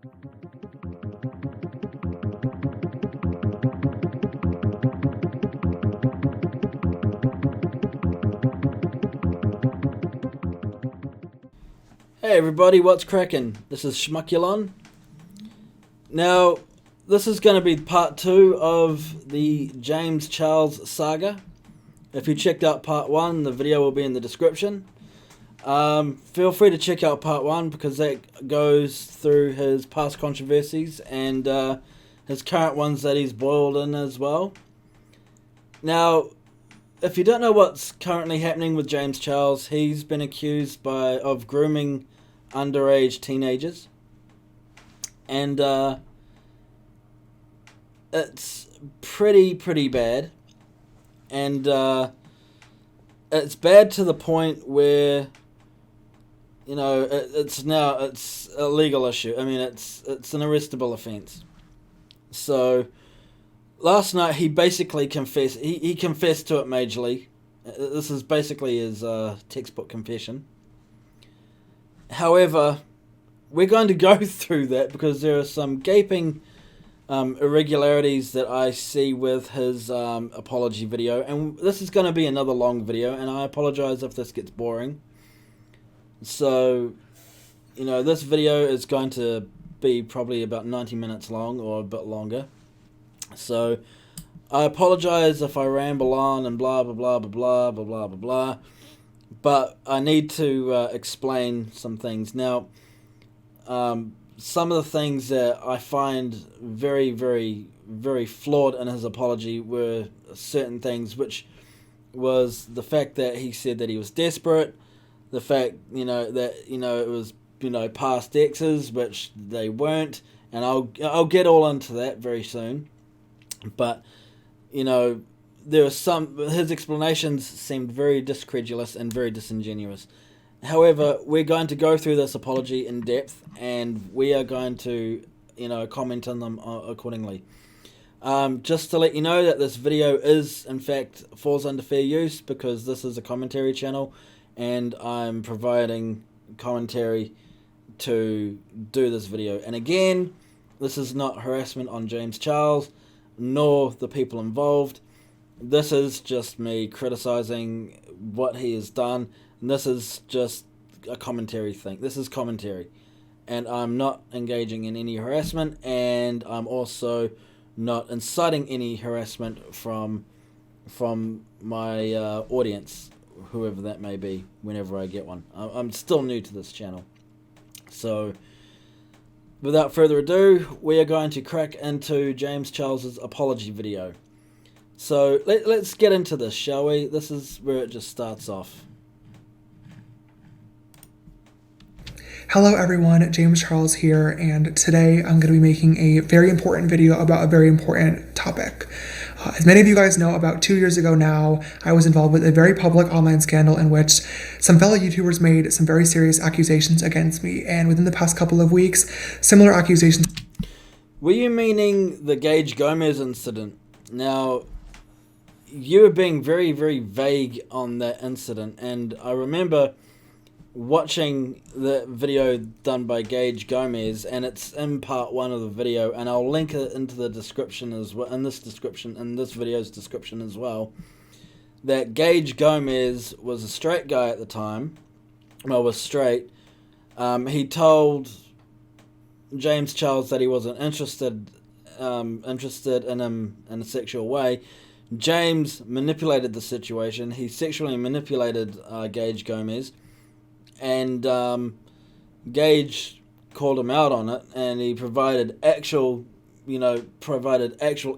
Hey everybody, what's cracking? This is SchmuckuloN. Now, this is going to be part 2 of the James Charles saga. If you checked out part 1, the video will be in the description. Feel free to check out part 1 because that goes through his past controversies and his current ones that he's boiled in as well. Now, if you don't know what's currently happening with James Charles, he's been accused of grooming underage teenagers, and it's pretty bad, and it's bad to the point where, you know, it's a legal issue. I mean, it's an arrestable offense. So last night he basically confessed. He confessed to it majorly. This is basically his textbook confession. However, we're going to go through that because there are some gaping irregularities that I see with his apology video, and this is going to be another long video, and I apologize if this gets boring. So, you know, this video is going to be probably about 90 minutes long or a bit longer. So, I apologize if I ramble on and blah blah blah blah blah blah blah blah blah. But I need to explain some things. Now, some of the things that I find very, very, very flawed in his apology were certain things, which was the fact that he said that he was desperate, the fact, that, it was, past exes, which they weren't, and I'll get all into that very soon. But, there was his explanations seemed very discredulous and very disingenuous. However, we're going to go through this apology in depth, and we are going to, comment on them accordingly. Just to let you know that this video in fact, falls under fair use because this is a commentary channel, and I'm providing commentary to do this video. And again, this is not harassment on James Charles, nor the people involved. This is just me criticizing what he has done, and this is just a commentary thing. This is commentary, and I'm not engaging in any harassment, and I'm also not inciting any harassment from my audience, whoever that may be, whenever I get one. I'm still new to this channel. So, without further ado, we are going to crack into James Charles's apology video. So let's get into this, shall we? This is where it just starts off. Hello everyone, James Charles here, and today I'm going to be making a very important video about a very important topic. As many of you guys know, about 2 years ago now, I was involved with a very public online scandal in which some fellow YouTubers made some very serious accusations against me, and within the past couple of weeks, similar accusations... Were you meaning the Gage Gomez incident? Now, you were being very, very vague on that incident, and I remember watching the video done by Gage Gomez, and it's in part 1 of the video, and I'll link it into the description as well, in this video's description as well, that Gage Gomez was a straight guy at the time, was straight. He told James Charles that he wasn't interested in him in a sexual way. James manipulated the situation. He sexually manipulated Gage Gomez, and Gage called him out on it, and he provided actual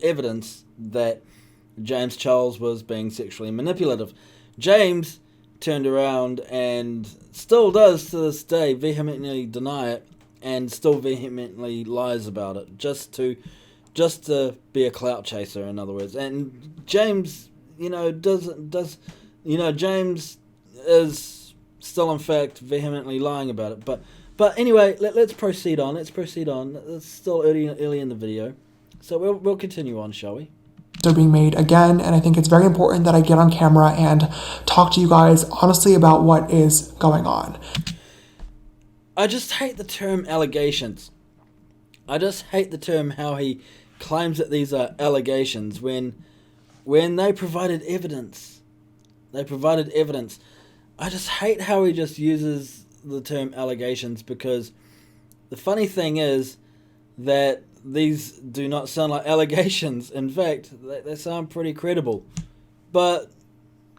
evidence that James Charles was being sexually manipulative. James turned around and still does to this day vehemently deny it, and still vehemently lies about it, just to be a clout chaser, in other words. And James, James is still in fact vehemently lying about it. But anyway, let's proceed on. It's still early in the video, so we'll continue on, shall we? They're being made again, and I think it's very important that I get on camera and talk to you guys honestly about what is going on. I just hate the term allegations. I just hate the term how he claims that these are allegations when they provided evidence. They provided evidence. I just hate how he just uses the term allegations, because the funny thing is that these do not sound like allegations. In fact, they sound pretty credible. But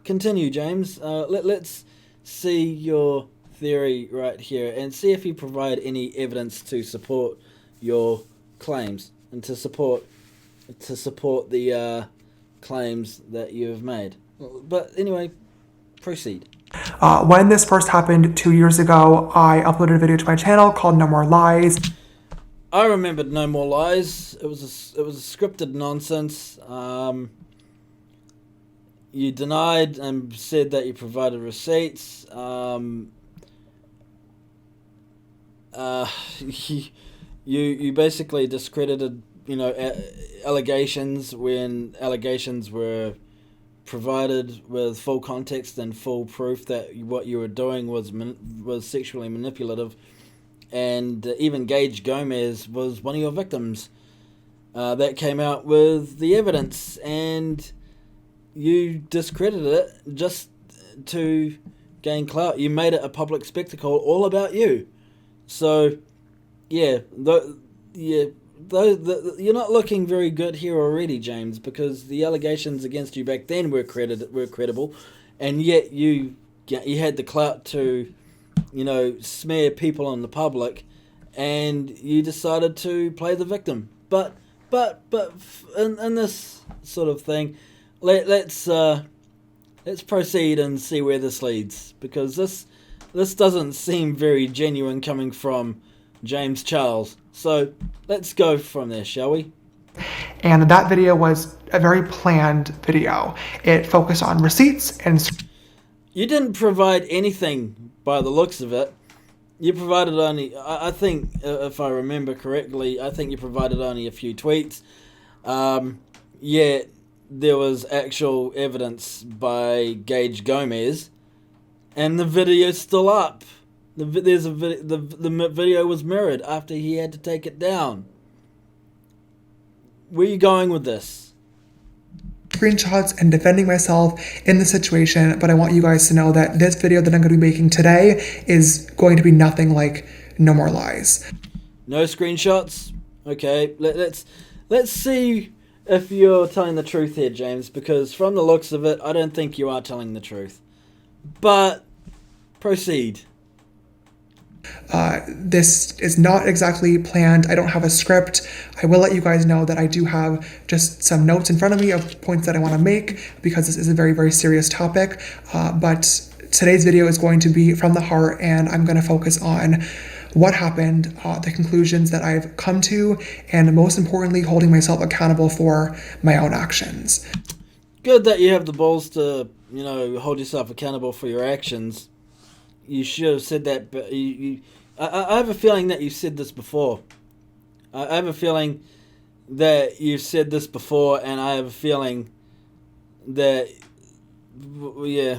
continue, James. Let's see your theory right here and see if you provide any evidence to support your claims and to support the claims that you have made. But anyway, proceed. When this first happened 2 years ago, I uploaded a video to my channel called No More Lies. I remembered No More Lies. It was a scripted nonsense. You denied and said that you provided receipts. You basically discredited, allegations when allegations were provided with full context and full proof that what you were doing was sexually manipulative. And even Gage Gomez was one of your victims that came out with the evidence, and you discredited it just to gain clout. You made it a public spectacle all about you. So, you're not looking very good here already, James, because the allegations against you back then were credible, and yet you had the clout to, smear people in the public, and you decided to play the victim. But in this sort of thing, let's proceed and see where this leads, because this doesn't seem very genuine coming from James Charles. So let's go from there, shall we? And that video was a very planned video. It focused on receipts and... You didn't provide anything by the looks of it. You provided only, I think, if I remember correctly, I think you provided only a few tweets. Yet there was actual evidence by Gage Gomez, and the video's still up. The video was mirrored after he had to take it down. Where are you going with this? Screenshots and defending myself in the situation, but I want you guys to know that this video that I'm going to be making today is going to be nothing like No More Lies. No screenshots? Okay, let's see if you're telling the truth here, James, because from the looks of it, I don't think you are telling the truth. But proceed. This is not exactly planned. I don't have a script. I will let you guys know that I do have just some notes in front of me of points that I want to make, because this is a very, very serious topic. But today's video is going to be from the heart, and I'm going to focus on what happened, the conclusions that I've come to, and most importantly, holding myself accountable for my own actions. Good that you have the balls to, hold yourself accountable for your actions. You should have said that, but I have a feeling that you've said this before. I have a feeling that you've said this before, and I have a feeling that, I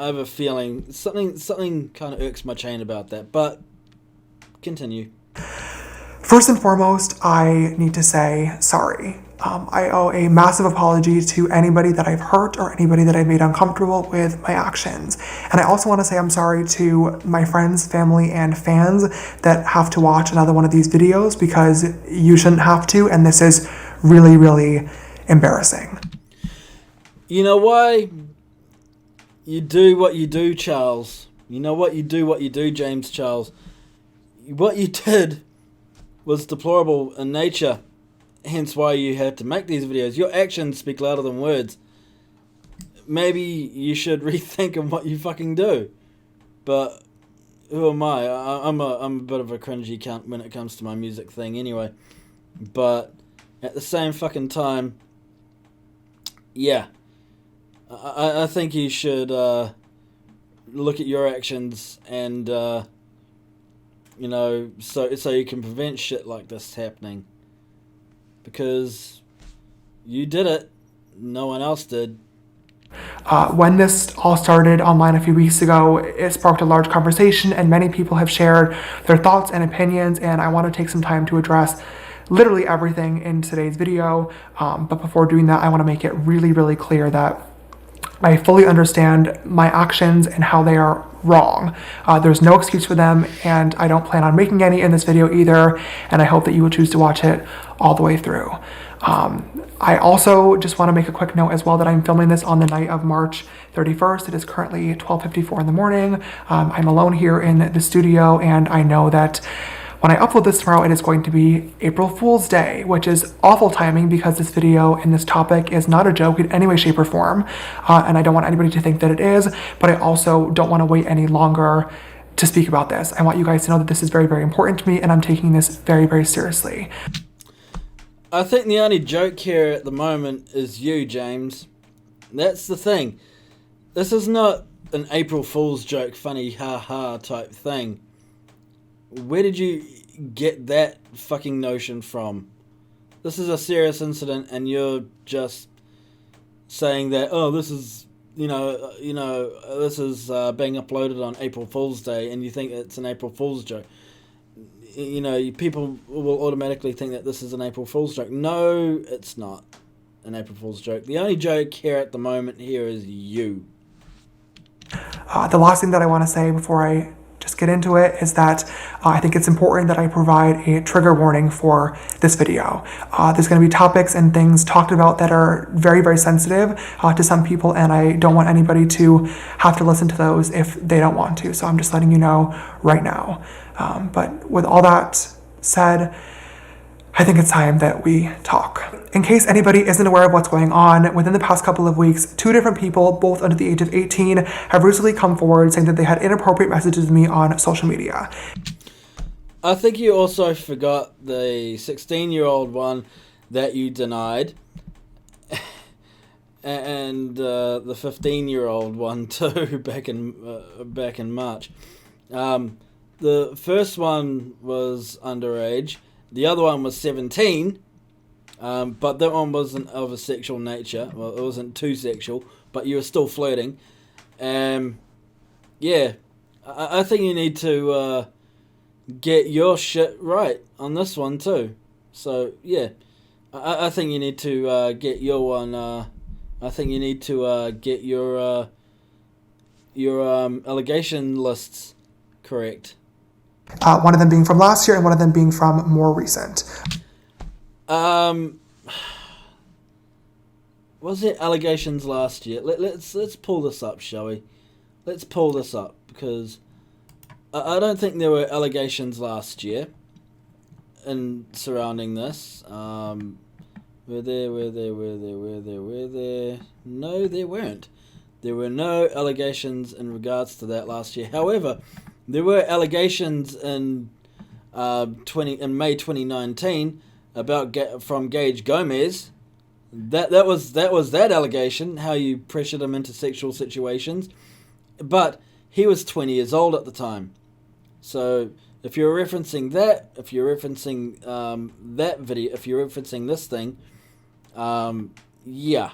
have a feeling something kind of irks my chain about that, but continue. First and foremost, I need to say sorry. I owe a massive apology to anybody that I've hurt or anybody that I've made uncomfortable with my actions. And I also want to say I'm sorry to my friends, family, and fans that have to watch another one of these videos, because you shouldn't have to, and this is really, really embarrassing. You know why you do what you do, Charles? You know what you do, James Charles? What you did was deplorable in nature. Hence why you had to make these videos. Your actions speak louder than words. Maybe you should rethink on what you fucking do. But who am I? I'm a bit of a cringy cunt when it comes to my music thing anyway. But at the same fucking time, yeah. I think you should look at your actions and, so you can prevent shit like this happening. Because you did it. No one else did. When this all started online a few weeks ago, it sparked a large conversation, and many people have shared their thoughts and opinions, and I want to take some time to address literally everything in today's video. But before doing that, I want to make it really, really clear that I fully understand my actions and how they are wrong. There's no excuse for them, and I don't plan on making any in this video either, and I hope that you will choose to watch it all the way through. I also just want to make a quick note as well that I'm filming this on the night of March 31st. It is currently 12:54 in the morning. I'm alone here in the studio, and I know that when I upload this tomorrow, it is going to be April Fool's Day, which is awful timing because this video and this topic is not a joke in any way, shape, or form. And I don't want anybody to think that it is, but I also don't want to wait any longer to speak about this. I want you guys to know that this is very, very important to me, and I'm taking this very, very seriously. I think the only joke here at the moment is you, James. That's the thing. This is not an April Fool's joke, funny ha-ha type thing. Where did you get that fucking notion from? This is a serious incident, and you're just saying that, oh, this is, this is being uploaded on April Fool's Day, and you think it's an April Fool's joke. People will automatically think that this is an April Fool's joke. No, it's not an April Fool's joke. The only joke here at the moment here is you. The last thing that I want to say before I just get into it is that I think it's important that I provide a trigger warning for this video. There's going to be topics and things talked about that are very, very sensitive to some people, and I don't want anybody to have to listen to those if they don't want to. So I'm just letting you know right now. But with all that said, I think it's time that we talk. In case anybody isn't aware of what's going on, within the past couple of weeks, 2 different people, both under the age of 18, have recently come forward saying that they had inappropriate messages with me on social media. I think you also forgot the 16-year-old one that you denied, and the 15-year-old one too, back in March. The first one was underage. The other one was 17, but that one wasn't of a sexual nature. Well, it wasn't too sexual, but you were still flirting. Yeah, I think you need to get your shit right on this one too. So, yeah, I think you need to get your one. I think you need to get your allegation lists correct. One of them being from last year and one of them being from more recent. Was it allegations last year? Let's pull this up, shall we? Let's pull this up, because I don't think there were allegations last year in surrounding this. Were there? No, there weren't. There were no allegations in regards to that last year. However, there were allegations in May 2019 from Gage Gomez. That was that allegation, how you pressured him into sexual situations, but he was 20 years old at the time. So if you're referencing that, if you're referencing that video, if you're referencing this thing, yeah,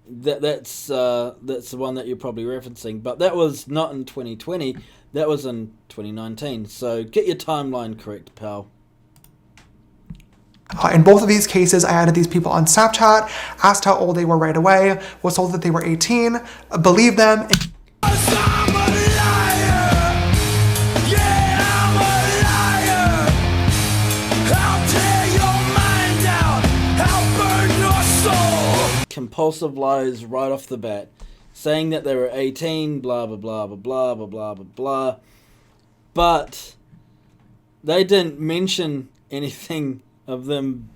that's the one that you're probably referencing. But that was not in 2020. That was in 2019. So get your timeline correct, pal. In both of these cases, I added these people on Snapchat, asked how old they were right away, was told that they were 18, believed them. Compulsive lies right off the bat, saying that they were 18, blah blah blah blah blah blah blah blah blah, but they didn't mention anything of them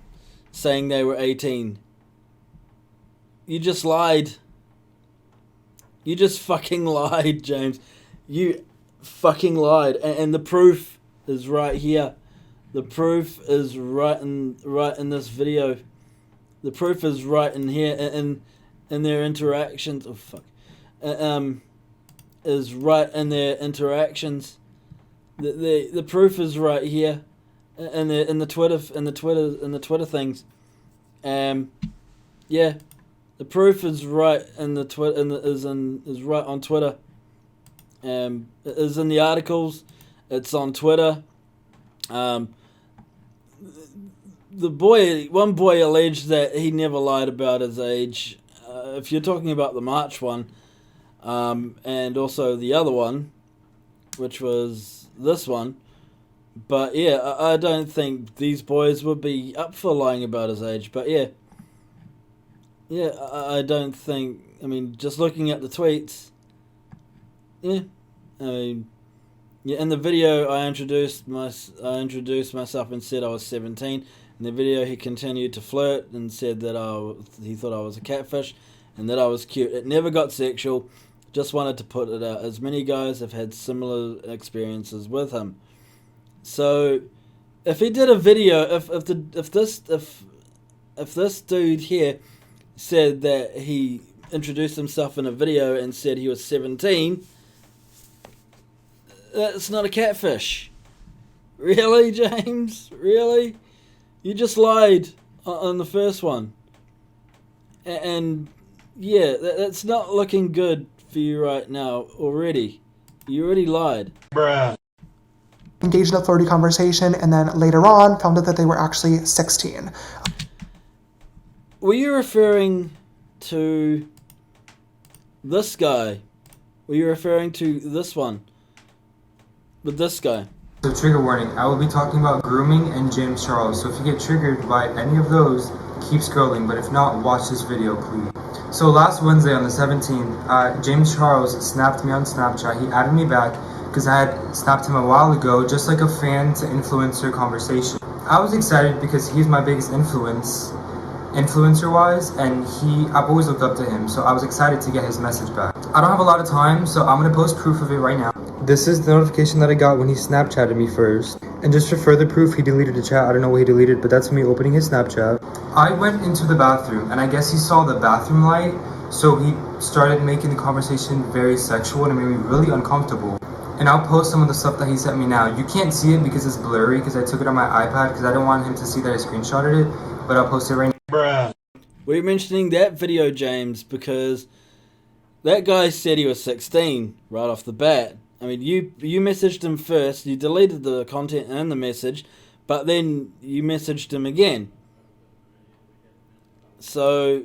saying they were 18. You just lied. You just fucking lied, James. You fucking lied, and the proof is right here. The proof is right in this video. The proof is right in here, in their interactions. Oh fuck, is right in their interactions. The proof is right here, in the Twitter things. Yeah, the proof is right in the is right on Twitter. It is in the articles. It's on Twitter. one boy alleged that he never lied about his age. If you're talking about the March one, and also the other one, which was this one. But yeah, I don't think these boys would be up for lying about his age. But yeah, I don't think. I mean, just looking at the tweets, yeah, I mean, yeah. In the video, I introduced myself and said I was 17. In the video, he continued to flirt and said that he thought I was a catfish and that I was cute. It never got sexual. Just wanted to put it out, as many guys have had similar experiences with him. So, if he did a video, if this dude here said that he introduced himself in a video and said he was 17, that's not a catfish. Really, James? Really? You just lied on the first one. And yeah, that's not looking good for you right now already. You already lied. Bruh. Engaged in a flirty conversation, and then later on found out that they were actually 16. Were you referring to this guy? Were you referring to this one? With this guy? So trigger warning, I will be talking about grooming and James Charles, so if you get triggered by any of those, keep scrolling, but if not, watch this video, please. So last Wednesday on the 17th, James Charles snapped me on Snapchat. He added me back because I had snapped him a while ago, just like a fan to influencer conversation. I was excited because he's my biggest influencer-wise, and I've always looked up to him, so I was excited to get his message back. I don't have a lot of time, so I'm going to post proof of it right now. This is the notification that I got when he Snapchatted me first. And just for further proof, he deleted the chat. I don't know what he deleted, but that's me opening his Snapchat. I went into the bathroom, and I guess he saw the bathroom light, so he started making the conversation very sexual, and it made me really uncomfortable. And I'll post some of the stuff that he sent me now. You can't see it because it's blurry, because I took it on my iPad, because I don't want him to see that I screenshotted it, but I'll post it right now. Bruh. We're mentioning that video, James, because that guy said he was 16 right off the bat. I mean, you messaged him first, you deleted the content and the message, but then you messaged him again. So,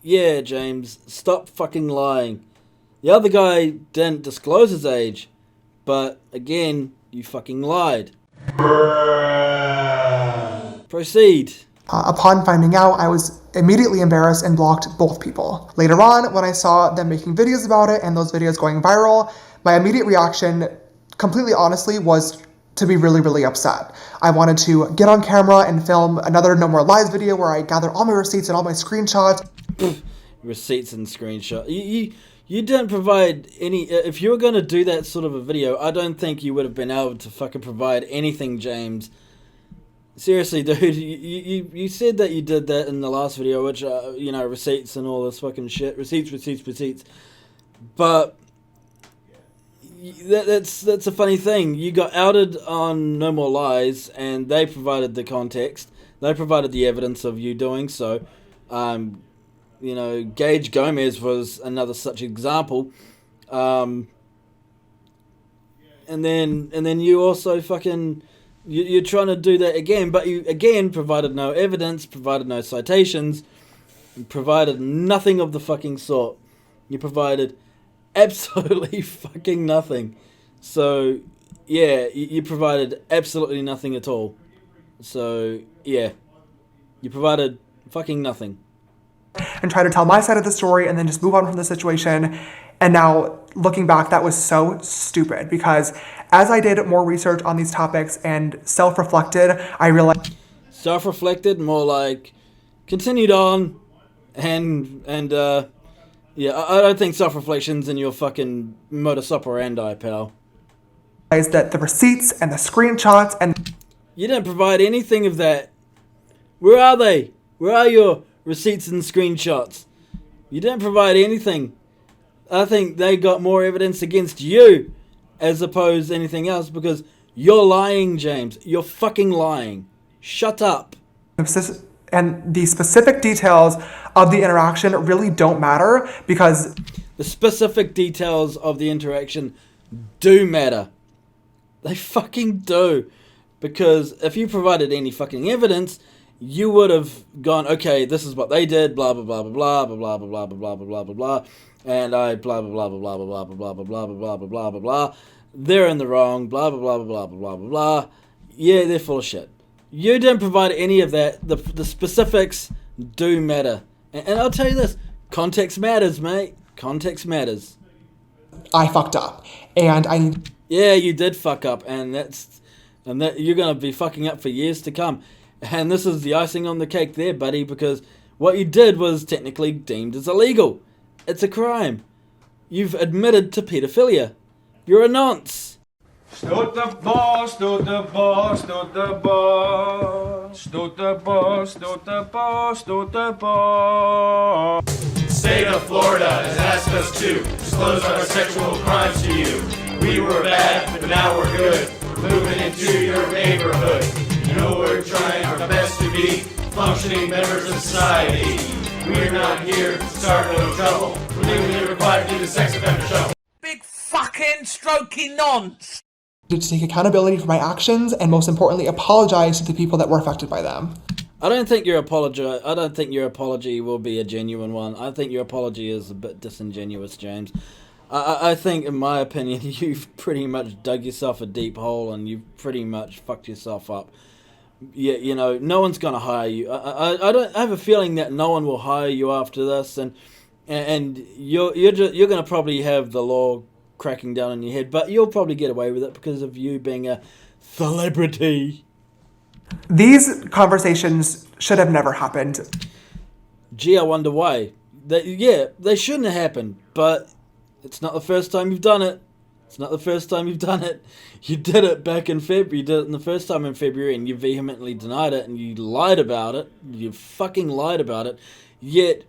yeah, James, stop fucking lying. The other guy didn't disclose his age, but again, you fucking lied. Bruh. Proceed. Upon finding out, I was immediately embarrassed and blocked both people. Later on, when I saw them making videos about it and those videos going viral, my immediate reaction, completely honestly, was to be really, really upset. I wanted to get on camera and film another No More Lies video where I gather all my receipts and all my screenshots. Receipts and screenshots. You didn't provide any. If you were going to do that sort of a video, I don't think you would have been able to fucking provide anything, James. Seriously, dude, you said that you did that in the last video, which, receipts and all this fucking shit. Receipts. But that's a funny thing. You got outed on No More Lies, and they provided the context. They provided the evidence of you doing so. Gage Gomez was another such example. And then you also fucking... You're trying to do that again, but you again provided no evidence, provided no citations, provided nothing of the fucking sort. You provided absolutely fucking nothing. So, yeah, you provided absolutely nothing at all. So, yeah, you provided fucking nothing. And try to tell my side of the story and then just move on from the situation. And now, looking back, that was so stupid because as I did more research on these topics and self-reflected, I realized... Self-reflected? More like continued on and yeah, I don't think self-reflection's in your fucking modus operandi, pal. ...that the receipts and the screenshots and... You didn't provide anything of that. Where are they? Where are your receipts and screenshots? You didn't provide anything. I think they got more evidence against you as opposed to anything else because you're lying, James. You're fucking lying. Shut up. And the specific details of the interaction really don't matter because... The specific details of the interaction do matter. They fucking do. Because if you provided any fucking evidence, you would have gone, okay, this is what they did, blah blah blah blah blah blah blah blah blah blah blah blah blah, and I blah blah blah blah blah blah blah blah blah blah blah blah blah blah blah. They're in the wrong, blah blah blah blah blah blah blah blah. Yeah, they're full of shit. You didn't provide any of that. The specifics do matter, and I'll tell you this: context matters, mate. Context matters. I fucked up, and I. Yeah, you did fuck up, and that you're gonna be fucking up for years to come. And this is the icing on the cake there, buddy, because what you did was technically deemed as illegal. It's a crime. You've admitted to pedophilia. You're a nonce. Stoot the ball, stoot the ball, stoot the ball, stoot the ball, stoot the ball, stoot the ball. State of Florida has asked us to disclose our sexual crimes to you. We were bad, but now we're good. Moving into your neighborhood. You know we're trying our best to be functioning members of society. We're not here to start no trouble. We're legally required to do the sex offender show. Big fucking strokey nonce. To take accountability for my actions and most importantly apologize to the people that were affected by them. I don't think your apology will be a genuine one. I think your apology is a bit disingenuous, James. I think, in my opinion, you've pretty much dug yourself a deep hole and you've pretty much fucked yourself up. Yeah, you know, no one's gonna hire you. I have a feeling that no one will hire you after this, and you're gonna probably have the law cracking down on your head, but you'll probably get away with it because of you being a celebrity. These conversations should have never happened. Gee, I wonder why. They shouldn't have happened, but it's not the first time you've done it. It's not the first time you've done it. You did it back in February. You did it the first time in February, and you vehemently denied it, and you lied about it. You fucking lied about it. Yet,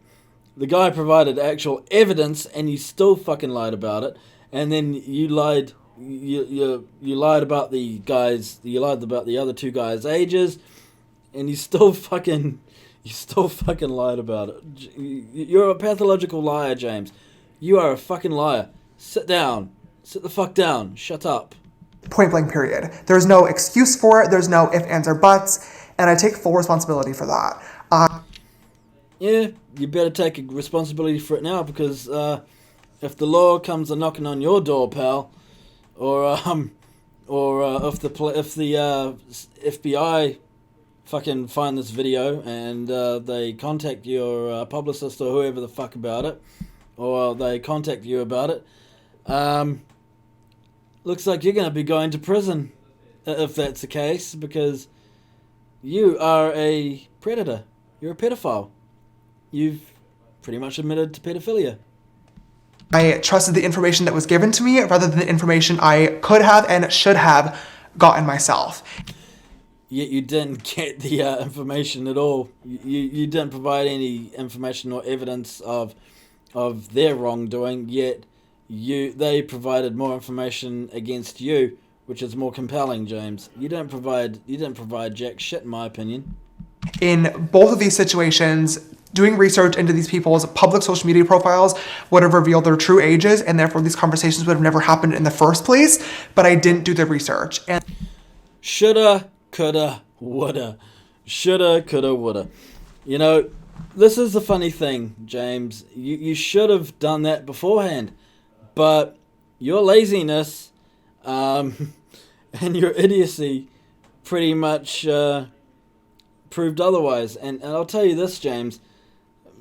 the guy provided actual evidence, and you still fucking lied about it. And then you lied. You lied about the guys. You lied about the other two guys' ages, and you still fucking lied about it. You're a pathological liar, James. You are a fucking liar. Sit down. Sit the fuck down. Shut up. Point blank period. There's no excuse for it. There's no ifs, ands, or buts. And I take full responsibility for that. Yeah, you better take responsibility for it now, because if the law comes a knocking on your door, pal, or if the FBI fucking find this video and they contact your publicist or whoever the fuck about it, or they contact you about it, looks like you're going to be going to prison if that's the case, because you are a predator. You're a pedophile. You've pretty much admitted to pedophilia. I trusted the information that was given to me rather than the information I could have and should have gotten myself. Yet you didn't get the information at all. You didn't provide any information or evidence of their wrongdoing, yet they provided more information against you, which is more compelling, James. You didn't provide jack shit, in my opinion. In both of these situations, doing research into these people's public social media profiles would have revealed their true ages, and therefore these conversations would have never happened in the first place, but I didn't do the research. And shoulda, coulda, woulda. Shoulda, coulda, woulda. You know, this is the funny thing, James. You should have done that beforehand, but your laziness and your idiocy pretty much proved otherwise. And I'll tell you this, James.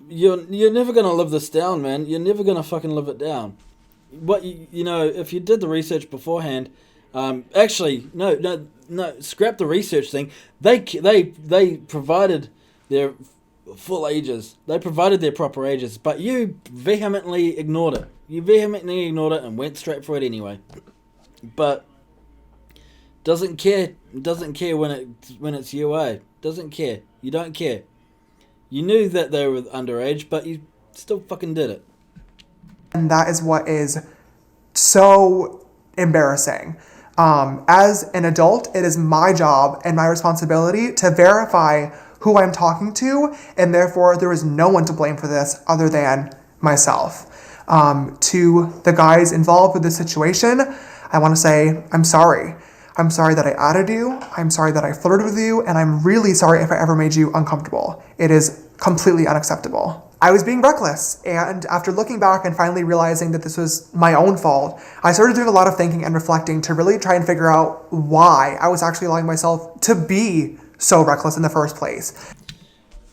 You're never going to live this down, man. You're never going to fucking live it down. What you know, if you did the research beforehand, actually, no, scrap the research thing. They provided their full ages. They provided their proper ages, but you vehemently ignored it. You vehemently ignored it and went straight for it anyway. But doesn't care when it's UA. Doesn't care. You don't care. You knew that they were underage, but you still fucking did it. And that is what is so embarrassing. As an adult, it is my job and my responsibility to verify who I'm talking to, and therefore there is no one to blame for this other than myself. To the guys involved with this situation, I want to say I'm sorry. I'm sorry that I added you. I'm sorry that I flirted with you. And I'm really sorry if I ever made you uncomfortable. It is completely unacceptable. I was being reckless. And after looking back and finally realizing that this was my own fault, I started doing a lot of thinking and reflecting to really try and figure out why I was actually allowing myself to be so reckless in the first place.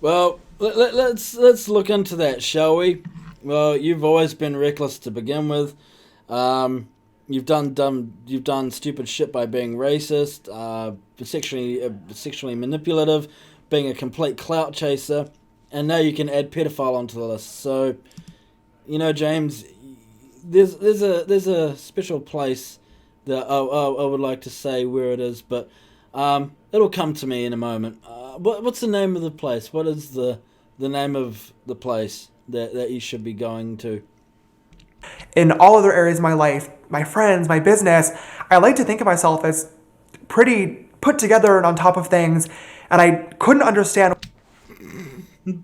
Well, let's look into that, shall we? Well, you've always been reckless to begin with. You've done stupid shit by being racist, sexually manipulative, being a complete clout chaser, and now you can add pedophile onto the list. So, you know, James, there's a special place that I would like to say where it is, but it'll come to me in a moment. What's the name of the place? What is the name of the place that you should be going to? In all other areas of my life, my friends, my business, I like to think of myself as pretty put together and on top of things, and I couldn't understand.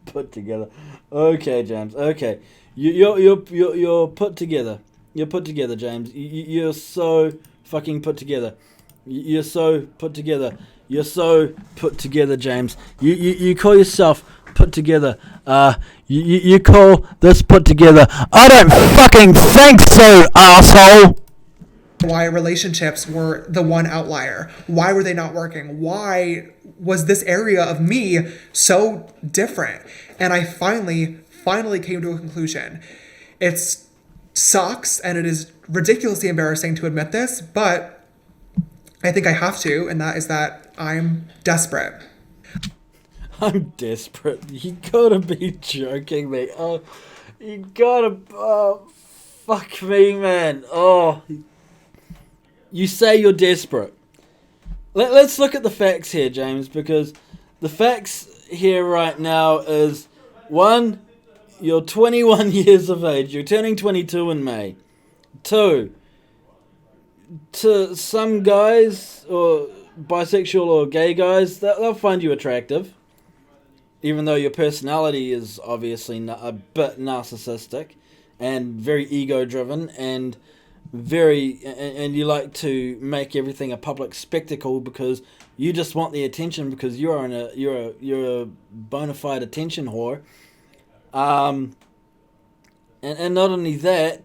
Put together. Okay, James. Okay, you're put together. You're put together, James. You're so fucking put together. You're so put together. You're so put together, James. You call yourself put together. You call this put together. I don't fucking think so, asshole. Why relationships were the one outlier. Why were they not working? Why was this area of me so different? And I finally came to a conclusion. It sucks and it is ridiculously embarrassing to admit this, but I think I have to, and that is that I'm desperate. I'm desperate. You gotta be joking me. Oh, you gotta... Oh, fuck me, man. Oh... You say you're desperate. Let's look at the facts here, James, because the facts here right now is, 1, you're 21 years of age. You're turning 22 in May. 2, to some guys, or bisexual or gay guys, they'll find you attractive, even though your personality is obviously a bit narcissistic and very ego-driven and and you like to make everything a public spectacle because you just want the attention because you're a bona fide attention whore. And not only that,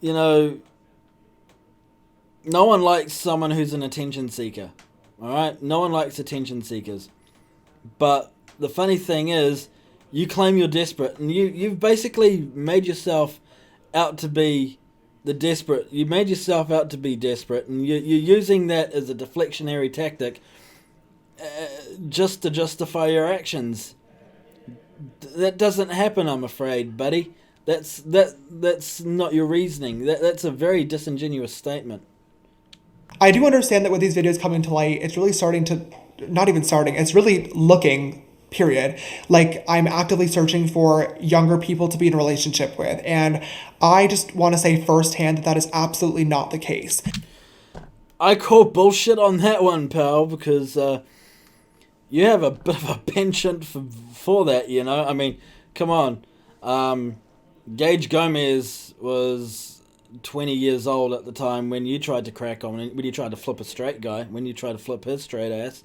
you know, no one likes someone who's an attention seeker. All right, no one likes attention seekers. But the funny thing is, you claim you're desperate, and you've basically made yourself out to be the desperate. You made yourself out to be desperate, and you're using that as a deflectionary tactic just to justify your actions. That doesn't happen, I'm afraid, buddy. That's not your reasoning. That's a very disingenuous statement. I do understand that with these videos coming to light, it's really starting to, not even starting, it's really looking, period, like I'm actively searching for younger people to be in a relationship with. And I just want to say firsthand that is absolutely not the case. I call bullshit on that one, pal, because you have a bit of a penchant for that, you know? I mean, come on. Gage Gomez was 20 years old at the time when you tried to crack on, when you tried to flip a straight guy, when you tried to flip his straight ass.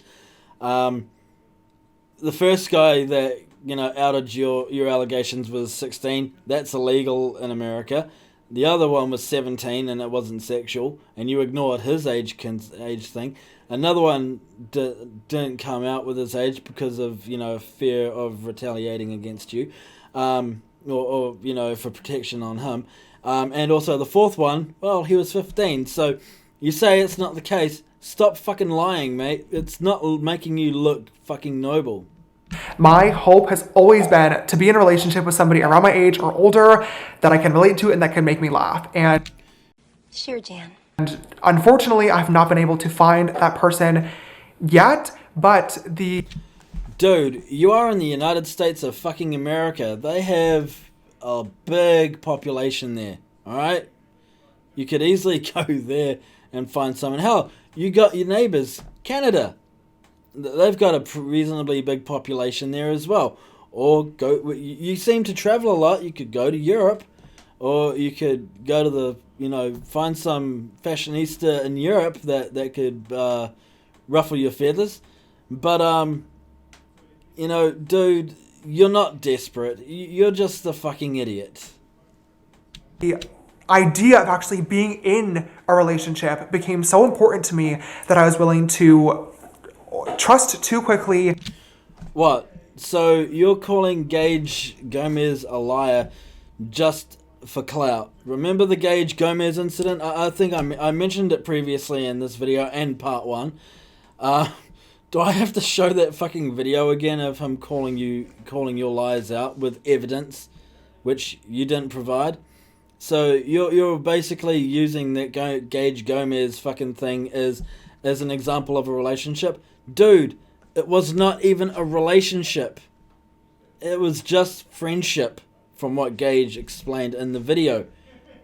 The first guy that, you know, outed your allegations was 16. That's illegal in America. The other one was 17 and it wasn't sexual, and you ignored his age thing. Another one didn't come out with his age because of, you know, fear of retaliating against you, or you know, for protection on him. And also the fourth one, well, he was 15. So you say it's not the case. Stop fucking lying, mate. It's not making you look fucking noble. My hope has always been to be in a relationship with somebody around my age or older that I can relate to and that can make me laugh. And sure, Jan. And unfortunately, I've not been able to find that person yet, but Dude, you are in the United States of fucking America. They have a big population there, alright? You could easily go there and find someone. Hell, you got your neighbors, Canada. They've got a reasonably big population there as well. Or you seem to travel a lot. You could go to Europe, or you could go to the you know, find some fashionista in Europe that could ruffle your feathers. But you know, dude, you're not desperate. You're just a fucking idiot. The idea of actually being in a relationship became so important to me that I was willing to trust too quickly. What? So you're calling Gage Gomez a liar just for clout? Remember the Gage Gomez incident? I think I mentioned it previously in this video and part 1. Do I have to show that fucking video again of him calling your lies out with evidence, which you didn't provide? So you're basically using that Gage Gomez fucking thing as an example of a relationship? Dude, it was not even a relationship. It was just friendship, from what Gage explained in the video.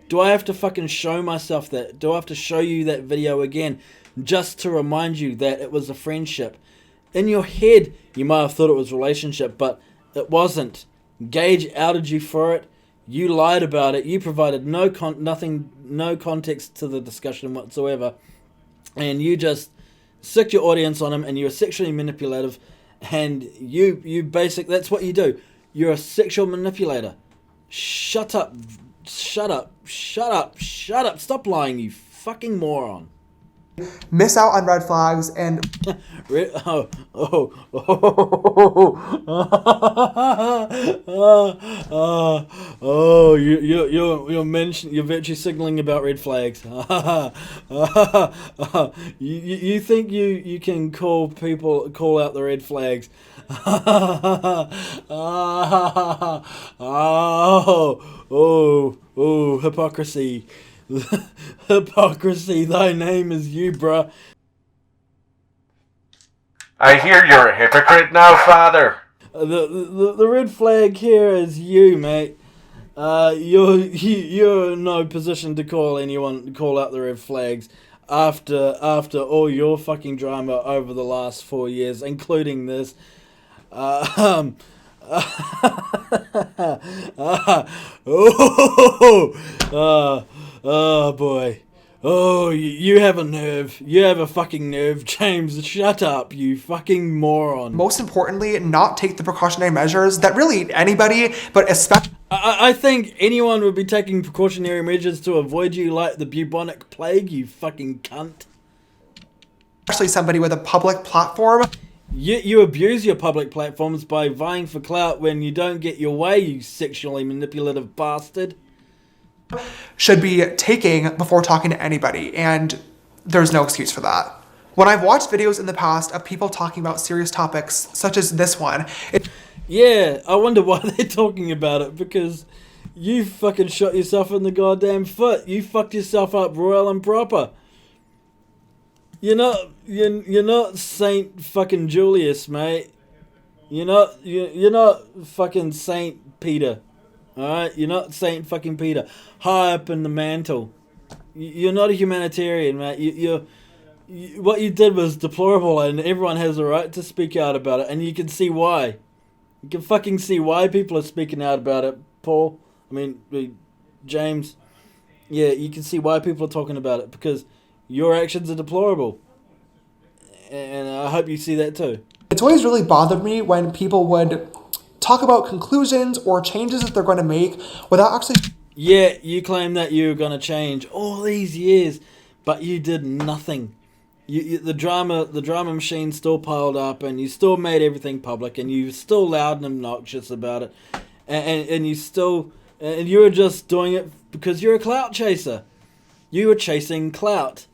Do I have to fucking show myself that? Do I have to show you that video again just to remind you that it was a friendship? In your head, you might have thought it was a relationship, but it wasn't. Gage outed you for it. You lied about it. You provided no context to the discussion whatsoever, and you just sicked your audience on him, and you're sexually manipulative, and you that's what you do. You're a sexual manipulator. Shut up. Stop lying, you fucking moron. Miss out on red flags and you're virtue signaling about red flags. You think you can call out the red flags? Hypocrisy. Hypocrisy, thy name is you, bruh. I hear you're a hypocrite now, Father. The red flag here is you, mate. You're in no position to call out the red flags after all your fucking drama over the last 4 years, including this. Oh boy. Oh, you have a nerve. You have a fucking nerve. James, shut up, you fucking moron. most importantly, not take the precautionary measures that really anybody, but especially I think anyone would be taking precautionary measures to avoid you like the bubonic plague, you fucking cunt. somebody with a public platform. You abuse your public platforms by vying for clout when you don't get your way, you sexually manipulative bastard. Should be taking before talking to anybody, and there's no excuse for that. When I've watched videos in the past of people talking about serious topics, such as this one, Yeah, I wonder why they're talking about it, because you fucking shot yourself in the goddamn foot. You fucked yourself up royal and proper. You're not Saint fucking Julius, mate. You're not fucking Saint Peter. Alright? You're not Saint fucking Peter. High up in the mantle. You're not a humanitarian, mate. What you did was deplorable, and everyone has a right to speak out about it, and you can see why. You can fucking see why people are speaking out about it, Paul. James. Yeah, you can see why people are talking about it, because your actions are deplorable. And I hope you see that too. it's always really bothered me when people would talk about conclusions or changes that they're going to make without actually... Yeah, you claim that you're going to change all these years, but you did nothing. The drama machine still piled up, and you still made everything public, and you still loud and obnoxious about it, and you were just doing it because you're a clout chaser. You were chasing clout.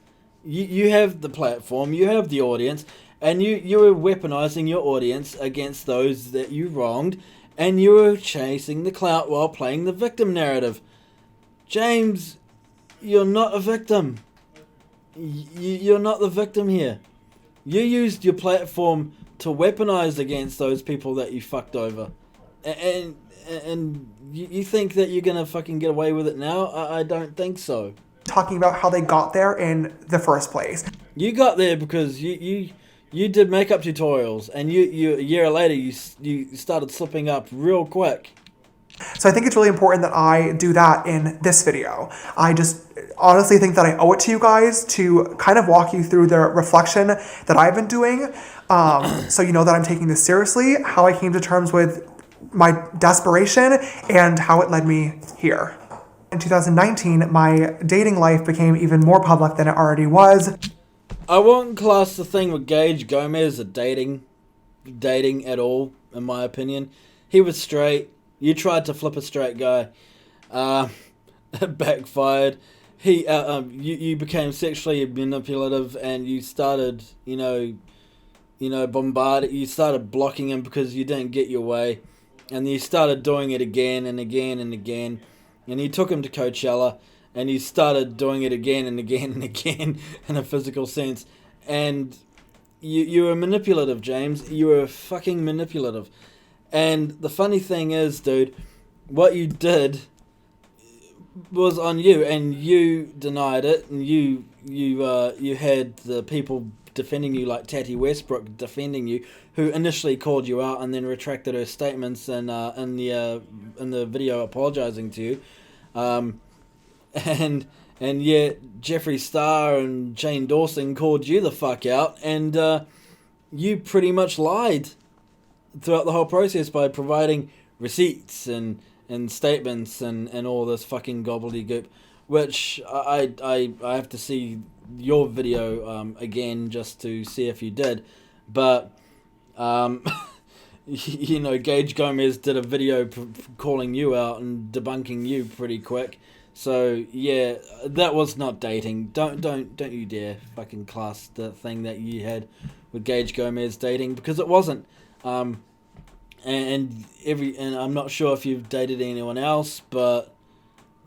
You have the platform, you have the audience, and you were weaponizing your audience against those that you wronged, and you were chasing the clout while playing the victim narrative. James, you're not a victim. You're not the victim here. You used your platform to weaponize against those people that you fucked over. And you think that you're gonna fucking get away with it now? I don't think so. talking about how they got there in the first place. You got there because you did makeup tutorials, and you a year later you started slipping up real quick. So I think it's really important that I do that in this video. I just honestly think that I owe it to you guys to kind of walk you through the reflection that I've been doing, so you know that I'm taking this seriously, how I came to terms with my desperation, and how it led me here. In 2019, my dating life became even more public than it already was. I wouldn't class the thing with Gage Gomez as dating at all, in my opinion. He was straight. You tried to flip a straight guy. It backfired. You became sexually manipulative, and you started, bombarding. You started blocking him because you didn't get your way, and you started doing it again and again and again. And you took him to Coachella, and you started doing it again and again and again in a physical sense. And you were manipulative, James. You were fucking manipulative. And the funny thing is, dude, what you did was on you, and you denied it, and you had the people defending you, like Tati Westbrook defending you, who initially called you out and then retracted her statements in the video apologizing to you, and yet Jeffree Star and Shane Dawson called you the fuck out, and you pretty much lied throughout the whole process by providing receipts and statements and all this fucking gobbledygook, which I have to see your video again just to see if you did. But Gage Gomez did a video calling you out and debunking you pretty quick. So yeah, that was not dating. Don't you dare fucking class the thing that you had with Gage Gomez dating, because it wasn't. And I'm not sure if you've dated anyone else, but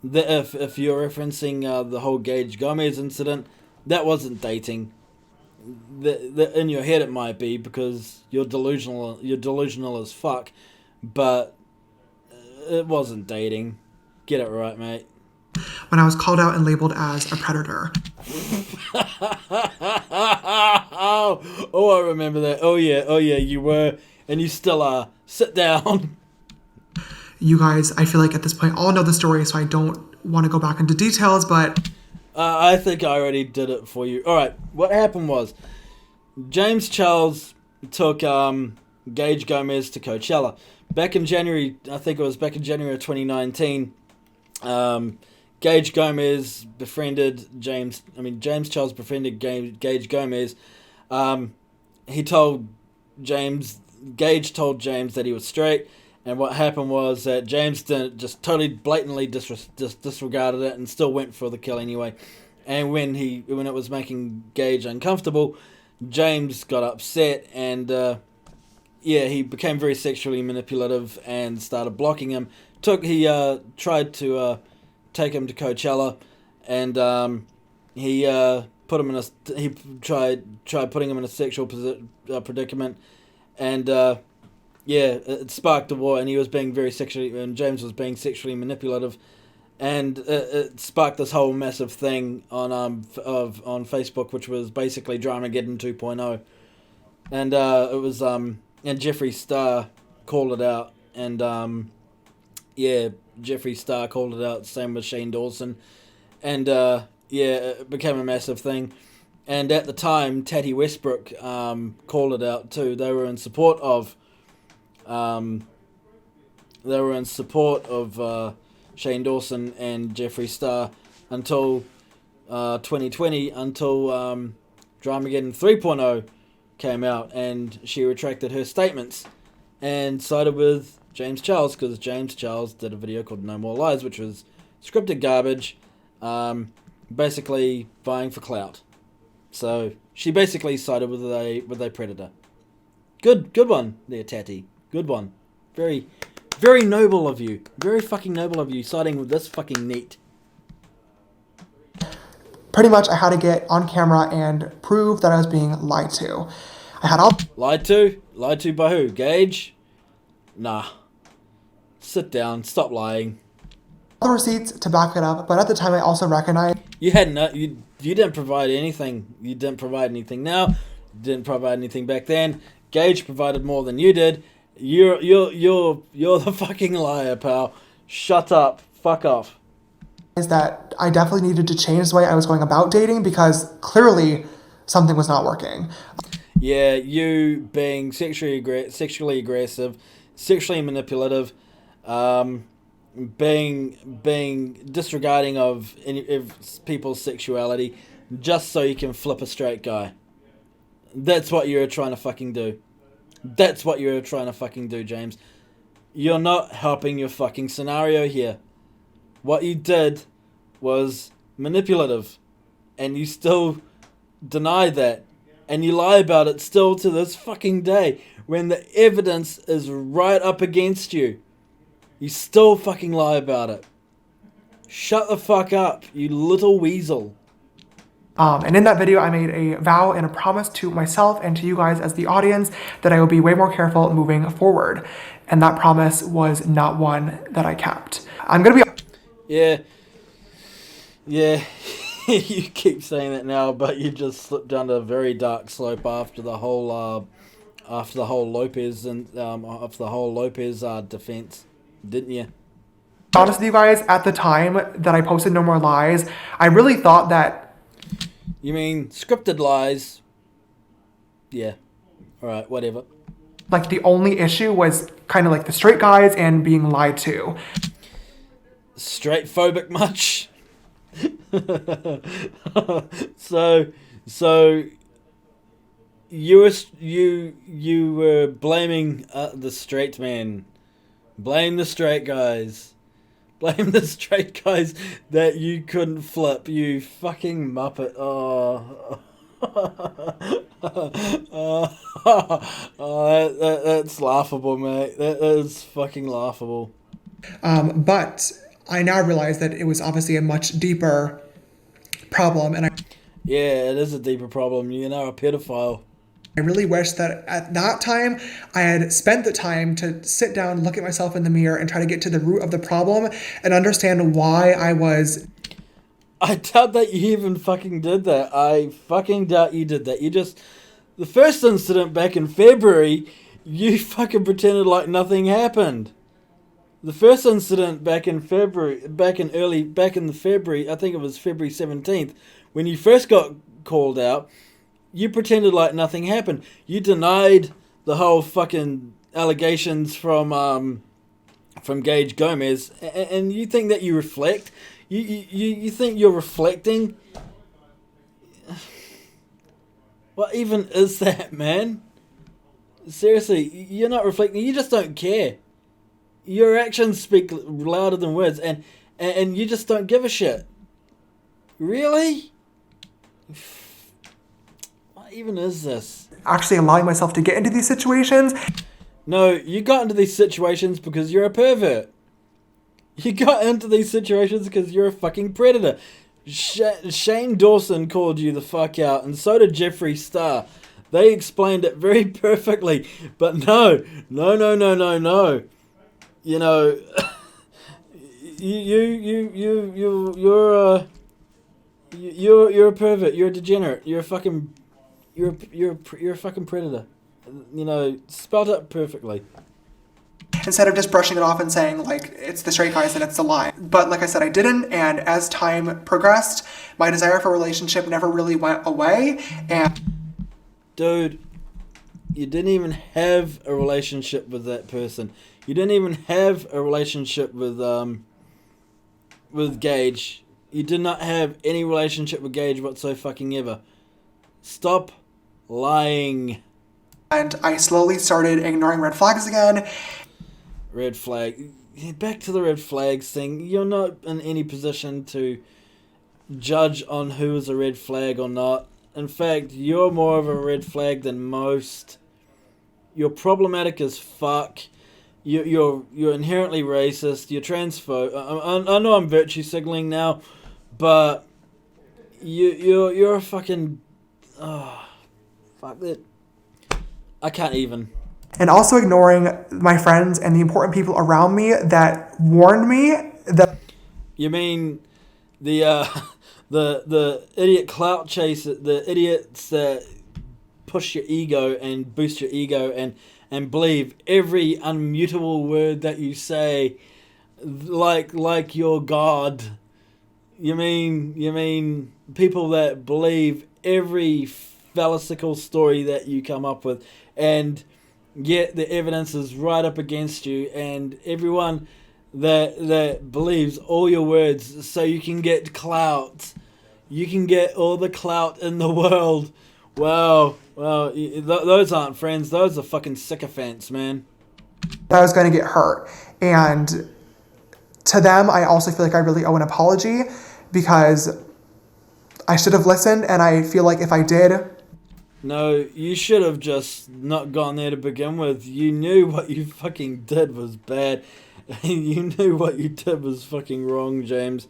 if you're referencing the whole Gage Gomez incident, that wasn't dating. In your head it might be, because you're delusional as fuck, but it wasn't dating. Get it right, mate. When I was called out and labeled as a predator. Oh, I remember that. Oh yeah, you were, and you still are. Sit down. You guys, I feel like at this point all know the story, so I don't want to go back into details, but I think I already did it for you. Alright, what happened was, James Charles took Gage Gomez to Coachella. Back in January, I think it was back in January of 2019, Gage Gomez befriended James Charles befriended Gage Gomez. Gage told James that he was straight, and what happened was that James just totally blatantly disregarded it and still went for the kill anyway. And when it was making Gage uncomfortable, James got upset, and he became very sexually manipulative and started blocking him. He tried to take him to Coachella, and he tried putting him in a sexual predicament, and it sparked a war, and he was being James was being sexually manipulative, and it sparked this whole massive thing on Facebook, which was basically Dramageddon 2.0, and it was and Jeffree Star called it out, and Jeffree Star called it out, same with Shane Dawson, and it became a massive thing. And at the time, Tati Westbrook called it out too. They were in support of Shane Dawson and Jeffree Star until 2020, until Dramageddon 3.0 came out, and she retracted her statements and sided with James Charles, because James Charles did a video called No More Lies, which was scripted garbage, basically vying for clout. So she basically sided with a predator. Good one there, Tati. Good one. Very, very noble of you. Very fucking noble of you, siding with this fucking neat. pretty much I had to get on camera and prove that I was being lied to. I had all... Lied to? Lied to by who? Gage? Nah. Sit down. Stop lying. the receipts to back it up, but at the time I also recognized You had no, you didn't provide anything. You didn't provide anything now. You didn't provide anything back then. Gage provided more than you did, You're the fucking liar, pal. Shut up. Fuck off. Is that I definitely needed to change the way I was going about dating because clearly something was not working. Yeah, you being sexually aggressive, sexually manipulative, being disregarding of people's sexuality, just so you can flip a straight guy. That's what you're trying to fucking do. That's what you're trying to fucking do, James. You're not helping your fucking scenario here. What you did was manipulative, and you still deny that, and you lie about it still to this fucking day, when the evidence is right up against you. You still fucking lie about it. Shut the fuck up, you little weasel. And in that video, I made a vow and a promise to myself and to you guys as the audience that I will be way more careful moving forward. And that promise was not one that I kept. I'm going to be... Yeah. You keep saying that now, but you just slipped down a very dark slope after the whole Lopez defense, didn't you? Honest with you guys, at the time that I posted No More Lies, I really thought that... You mean scripted lies? Yeah. Alright, whatever. Like, the only issue was kind of like the straight guys and being lied to. Straight phobic much? So you were blaming the straight man. Blame the straight guys. Blame the straight guys that you couldn't flip, you fucking muppet. Oh, that's laughable, mate. That is fucking laughable. But I now realize that it was obviously a much deeper problem, and Yeah, it is a deeper problem. You're now a pedophile. I really wish that at that time I had spent the time to sit down, look at myself in the mirror, and try to get to the root of the problem and understand why I was... I doubt that you even fucking did that. I fucking doubt you did that. You just... The first incident back in February, you fucking pretended like nothing happened. The first incident back in February, I think it was February 17th, when you first got called out, you pretended like nothing happened. You denied the whole fucking allegations from Gage Gomez, and you think that you reflect? You think you're reflecting? What even is that, man? Seriously, you're not reflecting. You just don't care. Your actions speak louder than words, and you just don't give a shit. Really? What even is this? Actually allowing myself to get into these situations. No, you got into these situations because you're a pervert. You got into these situations because you're a fucking predator. Shane Dawson called you the fuck out, and so did Jeffree Star. They explained it very perfectly, but no. You know, you're a pervert. You're a degenerate. You're a fucking predator. You know, spelled it perfectly. Instead of just brushing it off and saying, like, it's the straight guys and it's the lie. But like I said, I didn't, and as time progressed, my desire for a relationship never really went away, and... Dude, you didn't even have a relationship with that person. You didn't even have a relationship with Gage. You did not have any relationship with Gage whatsoever fucking ever. Stop lying. And I slowly started ignoring red flags again. Red flag. Back to the red flags thing. You're not in any position to judge on who is a red flag or not. In fact, you're more of a red flag than most. You're problematic as fuck. You're inherently racist. You're transphobe. I know I'm virtue signaling now, but you're a fucking... Oh, fuck that. I can't even. And also ignoring my friends and the important people around me that warned me that... You mean the idiot clout chaser, the idiots that push your ego and boost your ego and and believe every unmutable word that you say, like your God. You mean people that believe every fallacical story that you come up with, and yet the evidence is right up against you, and everyone that believes all your words so you can get clout. You can get all the clout in the world. Wow. Those aren't friends. Those are fucking sycophants, man. I was going to get hurt. And to them, I also feel like I really owe an apology because I should have listened, and I feel like if I did... No, you should have just not gone there to begin with. You knew what you fucking did was bad. You knew what you did was fucking wrong, James.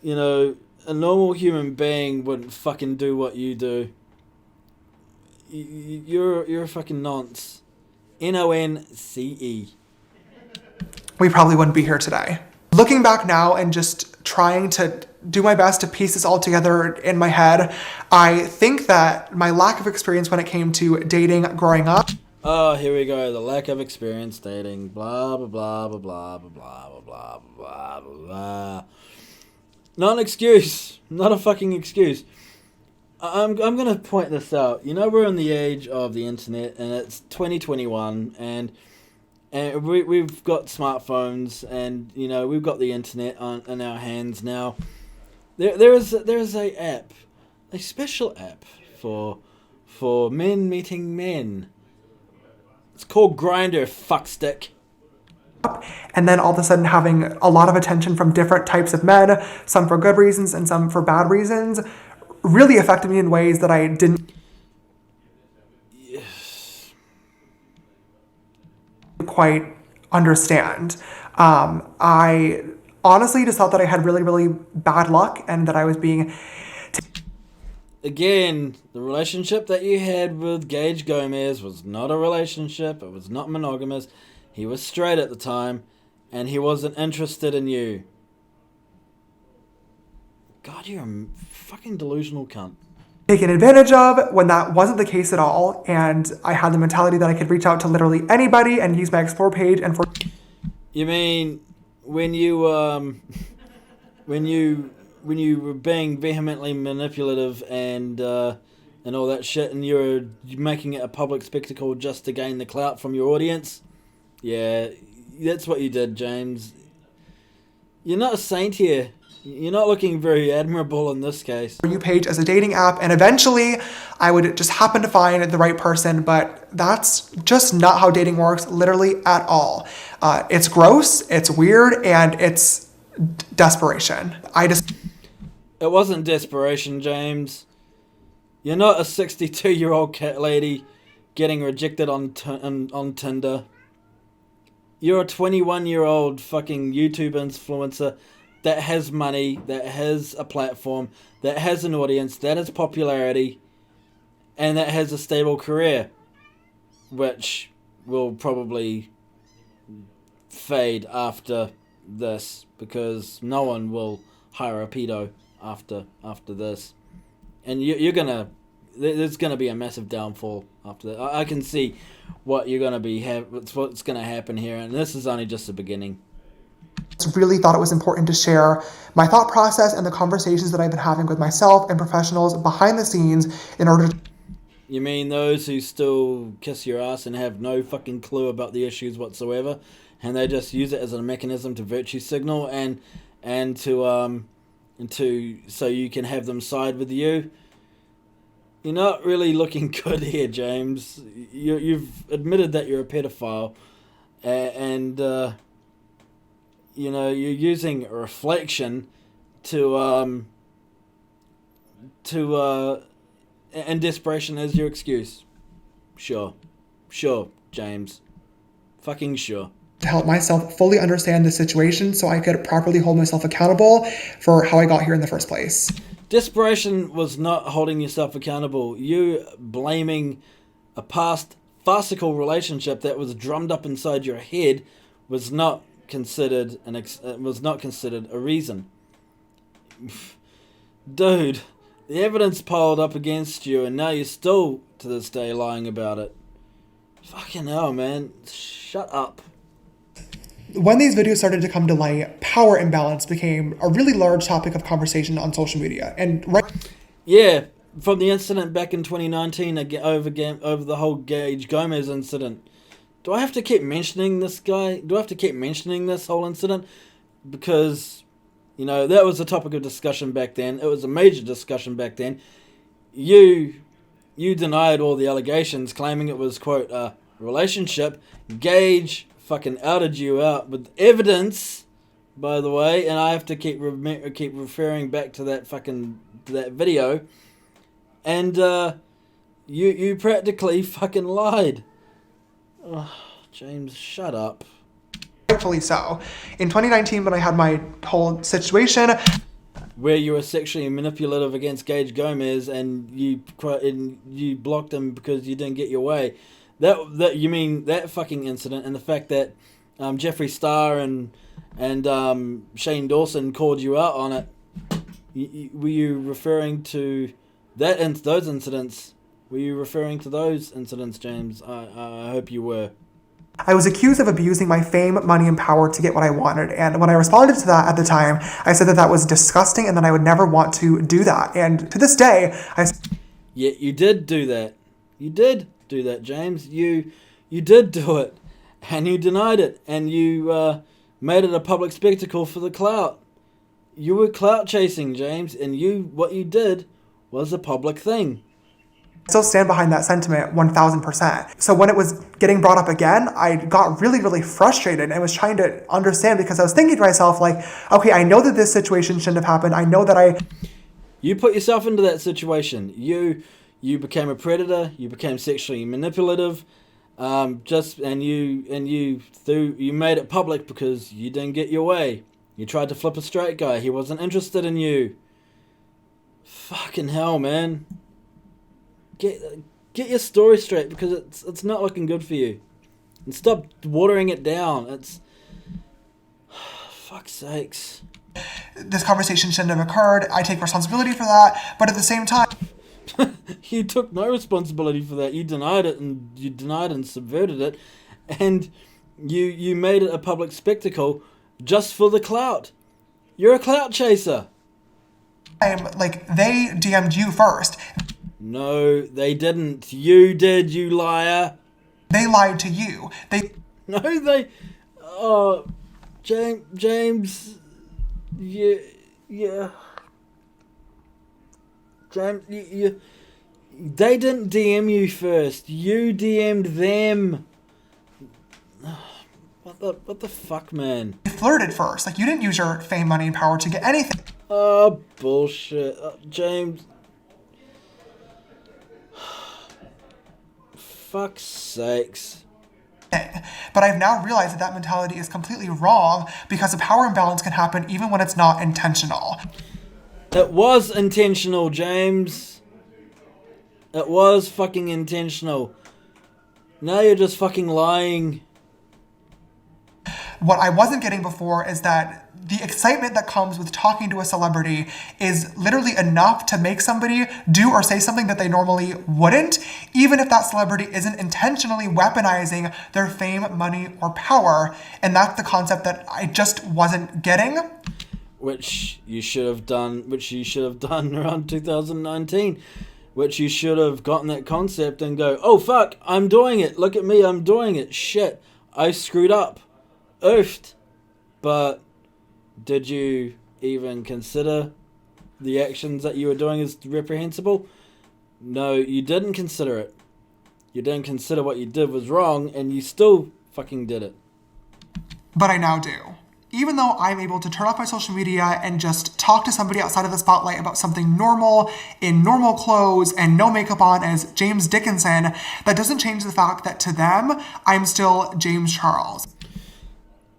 You know, a normal human being wouldn't fucking do what you do. You're a fucking nonce. NONCE. We probably wouldn't be here today. Looking back now and just trying to do my best to piece this all together in my head, I think that my lack of experience when it came to dating growing up... Oh, here we go. The lack of experience dating. Blah, blah, blah, blah, blah, blah, blah, blah, blah, blah, blah. Not an excuse. Not a fucking excuse. I'm going to point this out. You know, we're in the age of the internet, and it's 2021, and we've got smartphones, and, you know, we've got the internet in our hands now. There is a app, a special app for men meeting men. It's called Grindr, fuckstick. And then all of a sudden having a lot of attention from different types of men, some for good reasons and some for bad reasons, really affected me in ways that I didn't quite understand. I honestly just thought that I had really, really bad luck and that I was being... Again, the relationship that you had with Gage Gomez was not a relationship. It was not monogamous. He was straight at the time, and he wasn't interested in you. God, you're a fucking delusional cunt. Taken advantage of when that wasn't the case at all, and I had the mentality that I could reach out to literally anybody and use my Explore page and for... You mean when you were being vehemently manipulative and all that shit, and you're making it a public spectacle just to gain the clout from your audience? Yeah, that's what you did, James. You're not a saint here. You're not looking very admirable in this case. For You page as a dating app, and eventually I would just happen to find the right person, but that's just not how dating works, literally at all. It's gross, it's weird, and it's desperation. It wasn't desperation, James. You're not a 62-year-old cat lady getting rejected on Tinder. You're a 21-year-old fucking YouTube influencer that has money, that has a platform, that has an audience, that has popularity, and that has a stable career, which will probably fade after this, because no one will hire a pedo after this, and there's gonna be a massive downfall after that. I can see what you're gonna be what's gonna happen here, and this is only just the beginning. Really thought it was important to share my thought process and the conversations that I've been having with myself and professionals behind the scenes in order to... You mean those who still kiss your ass and have no fucking clue about the issues whatsoever, and they just use it as a mechanism to virtue signal and to so you can have them side with you? You're not really looking good here, James. You've admitted that you're a pedophile, and you know, you're using a reflection and desperation as your excuse. Sure, James. Fucking sure. To help myself fully understand the situation so I could properly hold myself accountable for how I got here in the first place. Desperation was not holding yourself accountable. You blaming a past farcical relationship that was drummed up inside your head was not considered a reason. Dude, the evidence piled up against you, and now you're still to this day lying about it. Fucking hell, man. Shut up. When these videos started to come to light, power imbalance became a really large topic of conversation on social media. And Yeah, from the incident back in 2019 over the whole Gage Gomez incident. Do I have to keep mentioning this guy? Do I have to keep mentioning this whole incident? Because, you know, that was a topic of discussion back then. It was a major discussion back then. You denied all the allegations, claiming it was, quote, a relationship. Gage fucking outed you out with evidence, by the way, and I have to keep referring back to that video. And you practically fucking lied. Oh, James, shut up. rightfully so. In 2019, when I had my whole situation Where you were sexually manipulative against Gage Gomez, and you blocked him because you didn't get your way. That you mean that fucking incident, and the fact that Jeffree Star and Shane Dawson called you out on it. Were you referring to those incidents? Were you referring to those incidents, James? I hope you were. I was accused of abusing my fame, money, and power to get what I wanted. And when I responded to that at the time, I said that that was disgusting and that I would never want to do that. And to this day, Yeah, you did do that. You did do that, James. You did do it. And you denied it. And you made it a public spectacle for the clout. You were clout chasing, James. And what you did was a public thing. still stand behind that sentiment 1000%. So when it was getting brought up again, I got really, really frustrated and was trying to understand, because I was thinking to myself, like, okay, I know that this situation shouldn't have happened. I know that You put yourself into that situation. You became a predator. You became sexually manipulative. You made it public because you didn't get your way. You tried to flip a straight guy. He wasn't interested in you. Fucking hell, man. Get your story straight, because it's not looking good for you. And stop watering it down. It's fuck's sakes. this conversation shouldn't have occurred. I take responsibility for that. But at the same time, You took no responsibility for that. You denied it and subverted it, and you made it a public spectacle just for the clout. You're a clout chaser. like, they DM'd you first. No, they didn't. You did, you liar. They lied to you. No, they. Oh, James. Yeah. James, you. They didn't DM you first. You DM'd them. What the fuck, man? They flirted first. Like, you didn't use your fame, money, and power to get anything. Oh, bullshit. James. Fuck's sakes. But I've now realized that that mentality is completely wrong, because a power imbalance can happen even when it's not intentional. It was intentional, James. It was fucking intentional. Now you're just fucking lying. What I wasn't getting before is that the excitement that comes with talking to a celebrity is literally enough to make somebody do or say something that they normally wouldn't, even if that celebrity isn't intentionally weaponizing their fame, money, or power. And that's the concept that I just wasn't getting. Which you should have done around 2019. Which you should have gotten that concept and go, oh fuck, I'm doing it. Look at me, I'm doing it. Shit, I screwed up. Oofed. But did you even consider the actions that you were doing as reprehensible? No, you didn't consider it. You didn't consider what you did was wrong, and you still fucking did it. But I now do. Even though I'm able to turn off my social media and just talk to somebody outside of the spotlight about something normal, in normal clothes, and no makeup on as James Dickinson, that doesn't change the fact that to them, I'm still James Charles.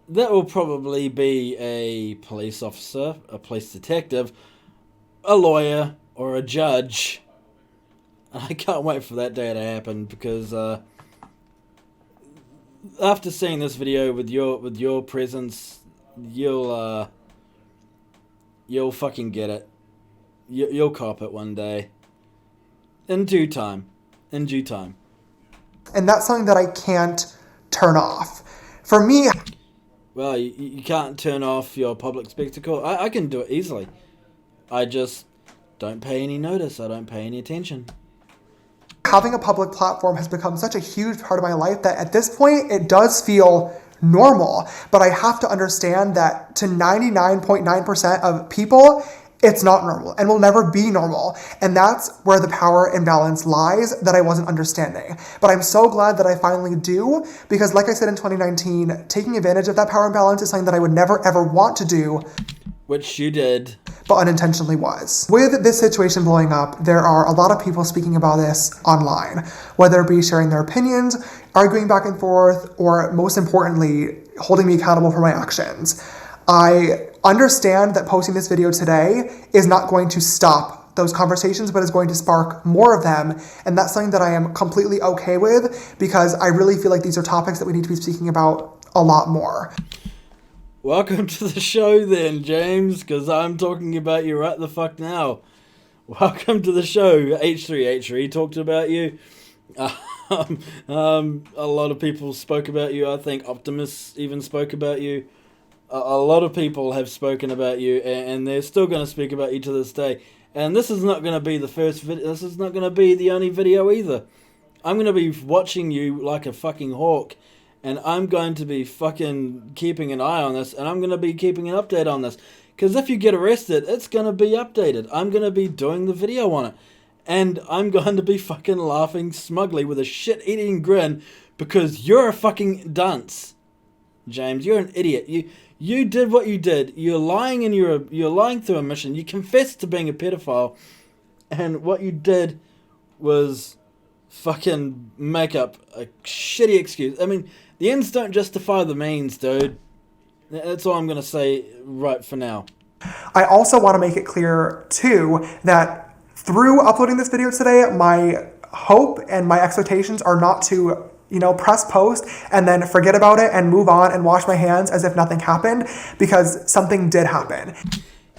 That will probably be a police officer, a police detective, a lawyer, or a judge. I can't wait for that day to happen, because after seeing this video with your presence, you'll fucking get it. You'll cop it one day. In due time. And that's something that I can't turn off. For me, Well, you can't turn off your public spectacle. I can do it easily. I just don't pay any notice. I don't pay any attention. having a public platform has become such a huge part of my life that at this point it does feel normal. But I have to understand that to 99.9% of people, it's not normal and will never be normal. And that's where the power imbalance lies that I wasn't understanding. But I'm so glad that I finally do, because like I said in 2019, taking advantage of that power imbalance is something that I would never ever want to do. Which you did. But unintentionally was. With this situation blowing up, there are a lot of people speaking about this online, whether it be sharing their opinions, arguing back and forth, or most importantly, holding me accountable for my actions. I understand that posting this video today is not going to stop those conversations, but is going to spark more of them. And that's something that I am completely okay with, because I really feel like these are topics that we need to be speaking about a lot more. Welcome to the show then, James, because I'm talking about you right the fuck now. Welcome to the show. H3 talked about you. A lot of people spoke about you. I think Optimus even spoke about you. A lot of people have spoken about you, and they're still going to speak about you to this day. And this is not going to be the first video. This is not going to be the only video either. I'm going to be watching you like a fucking hawk. And I'm going to be fucking keeping an eye on this, and I'm going to be keeping an update on this. Because if you get arrested, it's going to be updated. I'm going to be doing the video on it. And I'm going to be fucking laughing smugly with a shit-eating grin because you're a fucking dunce. James, you're an idiot. You did what you did. You're lying and you're lying through a mission. You confessed to being a pedophile. And what you did was fucking make up a shitty excuse. I mean, the ends don't justify the means, dude. That's all I'm going to say right for now. I also want to make it clear, too, that through uploading this video today, my hope and my expectations are not to, press post and then forget about it and move on and wash my hands as if nothing happened, because something did happen.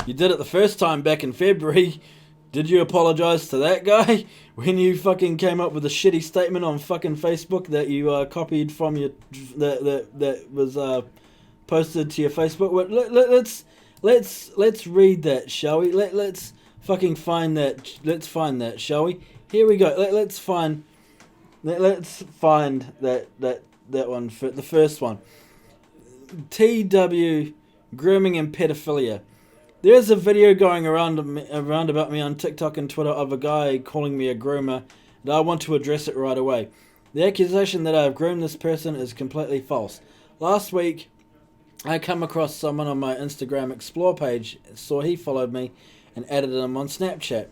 You did it the first time back in February. Did you apologize to that guy when you fucking came up with a shitty statement on fucking Facebook that you copied from your that was posted to your Facebook? Let's read that, shall we? Let's fucking find that. Let's find that, shall we? Here we go. Let's find that one for the first one. TW grooming and pedophilia. There's a video going around about me on TikTok and Twitter of a guy calling me a groomer, and I want to address it right away. The accusation that I have groomed this person is completely false. Last week, I come across someone on my Instagram Explore page, saw he followed me, and added him on Snapchat.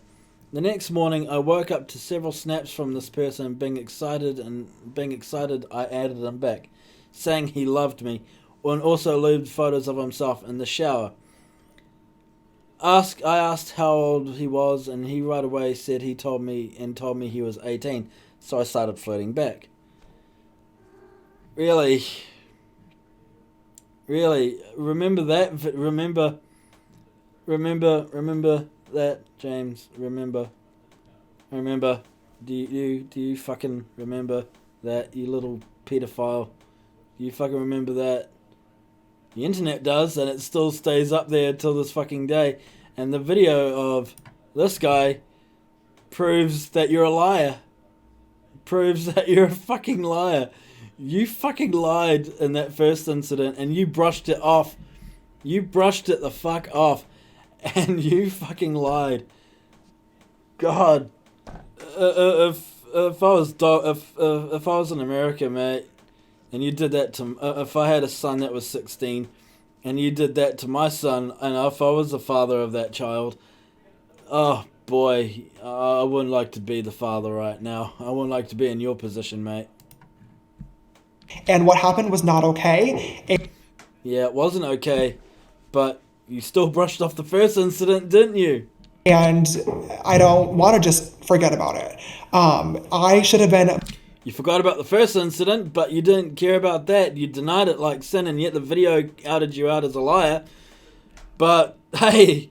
The next morning, I woke up to several snaps from this person, being excited, I added him back, saying he loved me, and also lewd photos of himself in the shower. I asked how old he was, and he right away said he told me he was 18. So I started flirting back. Really, remember that? Remember that, James? Remember? Do you fucking remember that, you little pedophile? Do you fucking remember that? The internet does, and it still stays up there till this fucking day. And the video of this guy proves that you're a liar. Proves that you're a fucking liar. You fucking lied in that first incident, and you brushed it off. You brushed it the fuck off. And you fucking lied. God. If I was in America, mate, and you did that to... if I had a son that was 16, and you did that to my son, and if I was the father of that child, oh boy, I wouldn't like to be the father right now. I wouldn't like to be in your position, mate. And what happened was not okay. Yeah, it wasn't okay, but you still brushed off the first incident, didn't you? And I don't want to just forget about it. I should have been... You forgot about the first incident, but you didn't care about that. You denied it like sin, and yet the video outed you out as a liar. But, hey,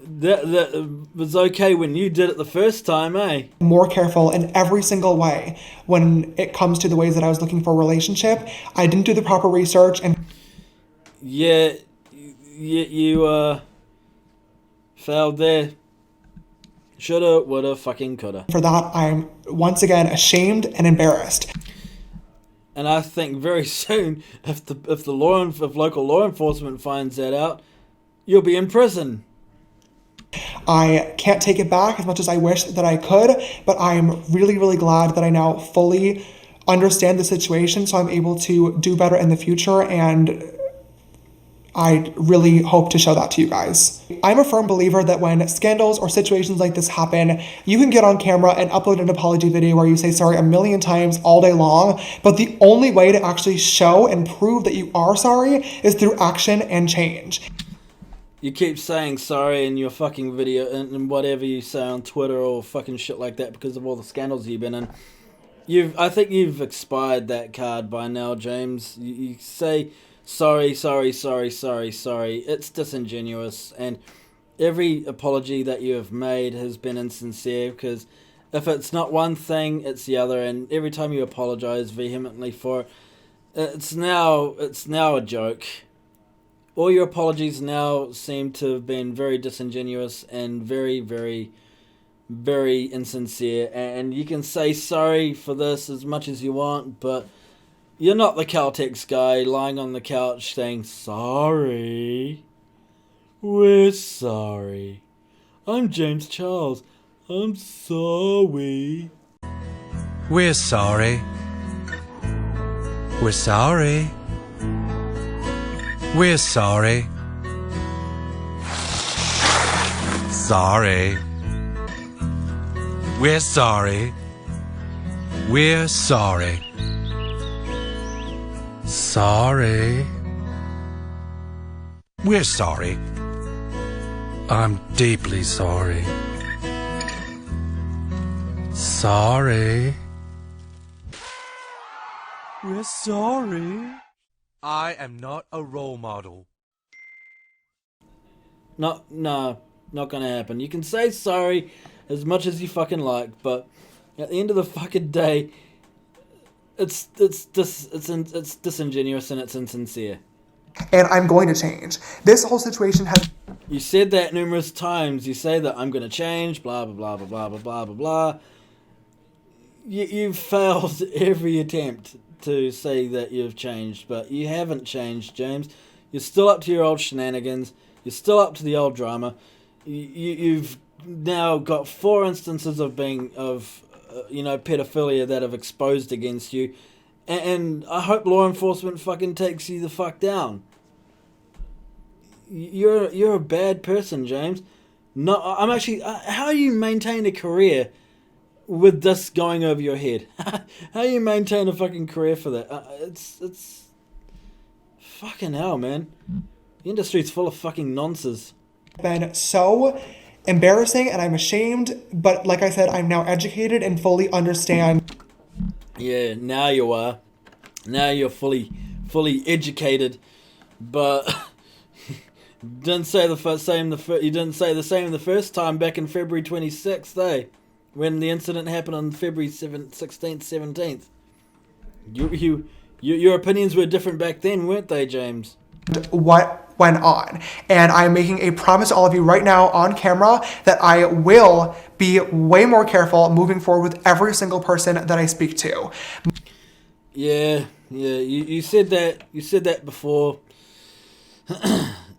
That was okay when you did it the first time, eh? More careful in every single way when it comes to the ways that I was looking for a relationship. I didn't do the proper research, and Yeah, you failed there. Shoulda, woulda, fucking coulda. for that, I'm once again ashamed and embarrassed. And I think very soon, if local law enforcement finds that out, you'll be in prison. I can't take it back as much as I wish that I could, but I am really, really glad that I now fully understand the situation, so I'm able to do better in the future, and I really hope to show that to you guys. I'm a firm believer that when scandals or situations like this happen, you can get on camera and upload an apology video where you say sorry a million times all day long, but the only way to actually show and prove that you are sorry is through action and change. You keep saying sorry in your fucking video and whatever you say on Twitter or fucking shit like that because of all the scandals you've been in. I think you've expired that card by now, James. You say sorry. It's disingenuous, and every apology that you have made has been insincere, because if it's not one thing, it's the other, and every time you apologize vehemently for it, it's now a joke. All your apologies now seem to have been very disingenuous and very, very, very insincere, and you can say sorry for this as much as you want, but you're not the Caltex guy lying on the couch saying, sorry. We're sorry. I'm James Charles. I'm sorry. We're sorry. We're sorry. We're sorry. Sorry. We're sorry. We're sorry. Sorry. We're sorry. I'm deeply sorry. Sorry. We're sorry. I am not a role model. No, not gonna happen. You can say sorry as much as you fucking like, but at the end of the fucking day, it's disingenuous and it's insincere. And I'm going to change. This whole situation has... You said that numerous times. You say that I'm gonna change, blah blah blah blah blah blah blah blah. You've failed every attempt to say that you've changed, but you haven't changed, James. You're still up to your old shenanigans. You're still up to the old drama. You've now got 4 instances of pedophilia that have exposed against you, and I hope law enforcement fucking takes you the fuck down. You're a bad person, James. No, I'm actually. How do you maintain a career with this going over your head? How do you maintain a fucking career for that? It's fucking hell, man. The industry's full of fucking nonsense. Been so embarrassing, and I'm ashamed, but like I said, I'm now educated and fully understand. Yeah, now you are. Now you're fully educated, but you didn't say the same the first time back in February 26th, eh? When the incident happened on February 16th, 17th. Your opinions were different back then, weren't they, James? What went on, and I'm making a promise to all of you right now on camera that I will be way more careful moving forward with every single person that I speak to. Yeah, you said that before.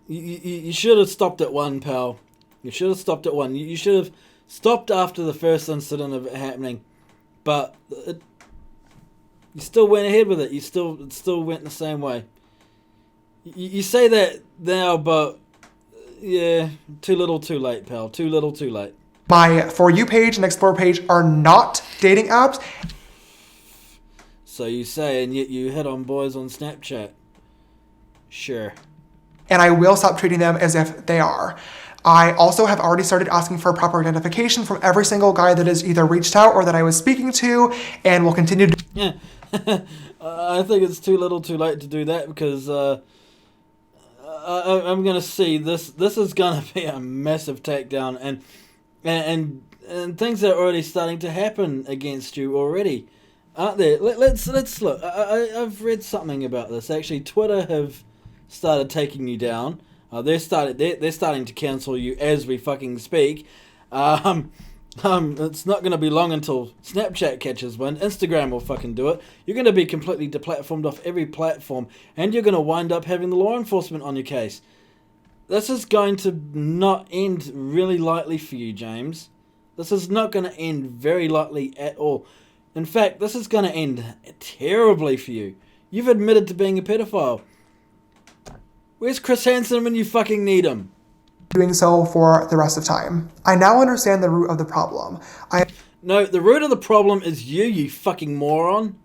you should have stopped at one, pal. You should have stopped at one. You should have stopped after the first incident of it happening, but you still went ahead with it. It still went the same way. You say that now, but yeah, too little, too late, pal. Too little, too late. My For You page and Explore page are not dating apps. So you say, and yet you hit on boys on Snapchat. Sure. And I will stop treating them as if they are. I also have already started asking for proper identification from every single guy that has either reached out or that I was speaking to, and will continue to... Yeah. I think it's too little too late to do that, because I'm gonna see this. This is gonna be a massive takedown, and things are already starting to happen against you already, aren't there? Let's look. I've read something about this. Actually, Twitter have started taking you down. They're starting to cancel you as we fucking speak. It's not going to be long until Snapchat catches wind. Instagram will fucking do it. You're going to be completely deplatformed off every platform, and you're going to wind up having the law enforcement on your case. This is going to not end really lightly for you, James. This is not going to end very lightly at all. In fact, this is going to end terribly for you. You've admitted to being a pedophile. Where's Chris Hansen when you fucking need him? Doing so for the rest of time. I now understand the root of the problem. No, the root of the problem is you fucking moron.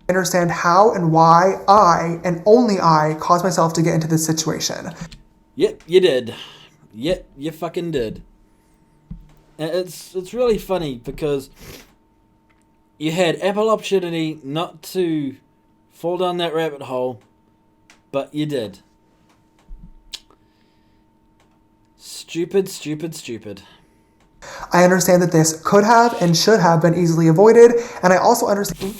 I understand how and why I, and only I, caused myself to get into this situation. Yep, you did. Yep, you fucking did. And it's really funny because you had ample opportunity not to fall down that rabbit hole, but you did. Stupid, stupid, stupid. I understand that this could have and should have been easily avoided, and I also understand...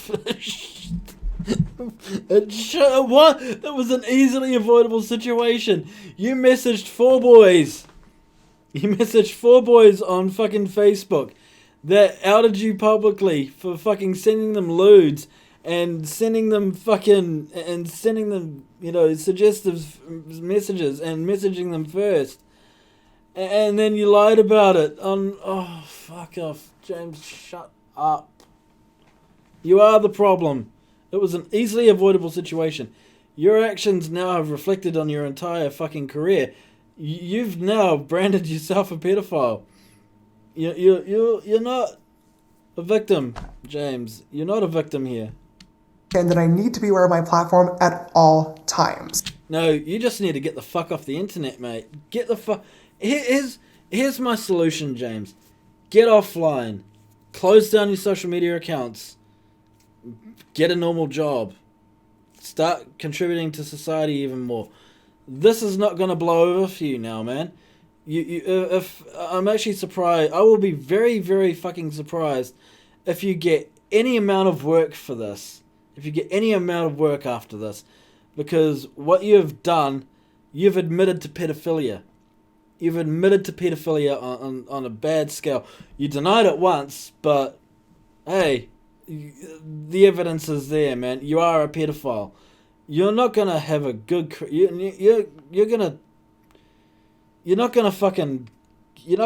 What? That was an easily avoidable situation. You messaged 4 boys. You messaged 4 boys on fucking Facebook that outed you publicly for fucking sending them lewds and sending them suggestive messages and messaging them first. And then you lied about it on... Oh, fuck off. James, shut up. You are the problem. It was an easily avoidable situation. Your actions now have reflected on your entire fucking career. You've now branded yourself a pedophile. You're not a victim, James. You're not a victim here. And that I need to be aware of my platform at all times. No, you just need to get the fuck off the internet, mate. Get the fuck... Here's my solution, James. Get offline. Close down your social media accounts. Get a normal job. Start contributing to society even more. This is not going to blow over for you now, man. If I'm actually surprised. I will be very, very fucking surprised if you get any amount of work for this. If you get any amount of work after this. Because what you have done, you've admitted to pedophilia. You've admitted to pedophilia on a bad scale. You denied it once, but hey, the evidence is there, man. You are a pedophile. You're not gonna have a good. You're not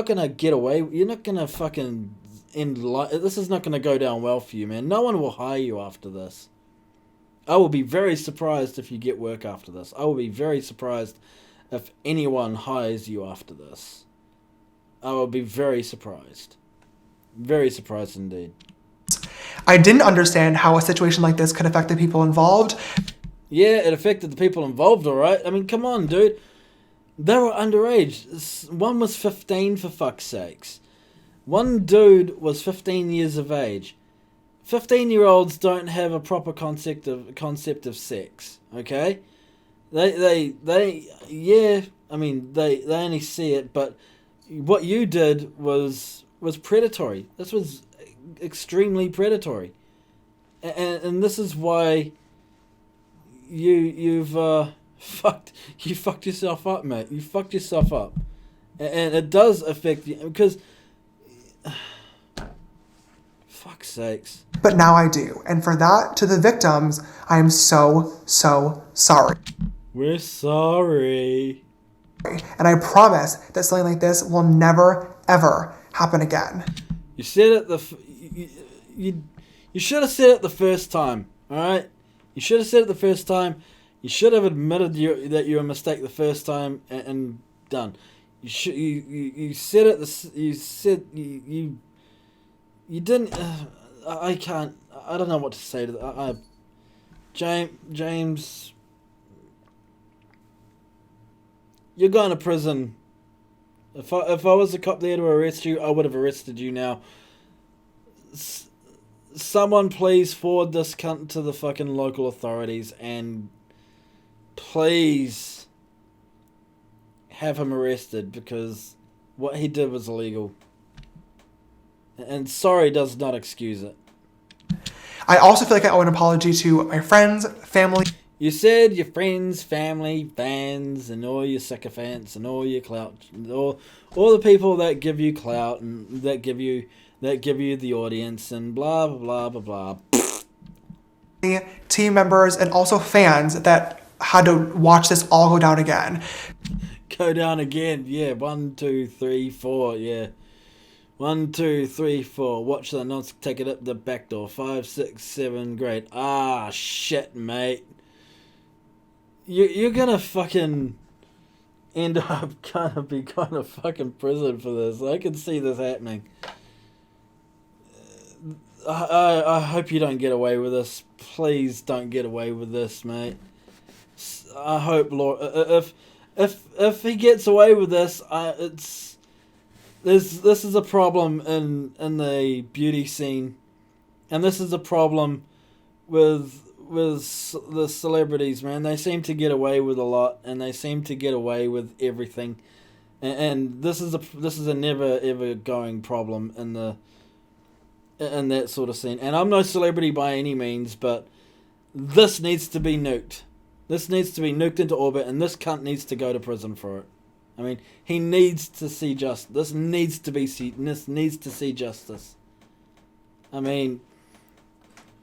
gonna get away. You're not gonna fucking end life. This is not gonna go down well for you, man. No one will hire you after this. I will be very surprised if you get work after this. I will be very surprised if anyone hires you after this. I will be very surprised. Very surprised indeed. I didn't understand how a situation like this could affect the people involved. Yeah, it affected the people involved, alright? I mean, come on, dude. They were underage. One was 15, for fuck's sakes. One dude was 15 years of age. 15-year-olds don't have a proper concept of sex, okay? They only see it, but what you did was predatory. This was extremely predatory, and this is why you've fucked yourself up, mate. You fucked yourself up, and it does affect you because fuck's sakes. But now I do, and for that, to the victims, I am so sorry. We're sorry. And I promise that something like this will never, ever happen again. You said it you should have said it the first time, alright? You should have said it the first time. You should have admitted that you were a mistake the first time and done. You said it. You didn't. I can't. I don't know what to say to that. James. You're going to prison. If I was a cop there to arrest you, I would have arrested you now. Someone please forward this cunt to the fucking local authorities and please have him arrested because what he did was illegal. And sorry does not excuse it. I also feel like I owe an apology to my friends, family. You said your friends, family, fans, and all your sycophants, and all your clout, all the people that give you clout and that give you the audience, and blah blah blah blah blah. Team members and also fans that had to watch this all go down again. Go down again, yeah. 1, 2, 3, 4, yeah. 1, 2, 3, 4. Watch the nonce take it up the back door. 5, 6, 7. Great. Ah, shit, mate. You're gonna fucking end up gonna be going to fucking prison for this. I can see this happening. I hope you don't get away with this. Please don't get away with this, mate. I hope, Lord, if he gets away with this, this is a problem in the beauty scene, and this is a problem with the celebrities, man. They seem to get away with a lot, and they seem to get away with everything, and this is a never ever going problem in that sort of scene. And I'm no celebrity by any means, but this needs to be nuked. This needs to be nuked into orbit, and this cunt needs to go to prison for it. I mean, he needs to see justice. This needs to see justice. I mean,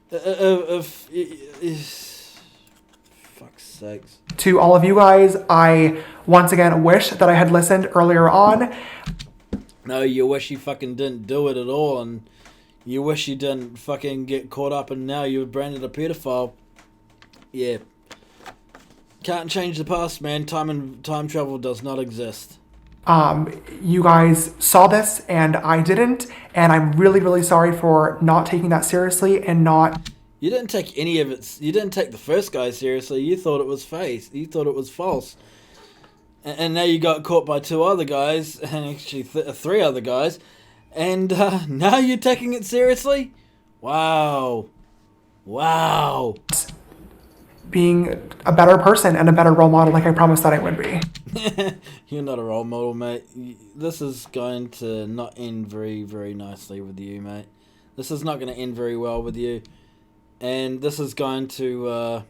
if fuck's sakes. To all of you guys, I once again wish that I had listened earlier on. No, you wish you fucking didn't do it at all, and you wish you didn't fucking get caught up, and now you're branded a pedophile. Yeah. Can't change the past, man. Time travel does not exist. You guys saw this and I didn't, and I'm really, really sorry for not taking that seriously and not... You didn't take any of it. You didn't take the first guy seriously. You thought it was fake. You thought it was false. And now you got caught by 2 other guys, and actually 3 other guys, and now you're taking it seriously? Wow. Wow. Being a better person and a better role model like I promised that I would be. You're not a role model, mate. This is going to not end very, very nicely with you, mate. This is not going to end very well with you. And this is going to...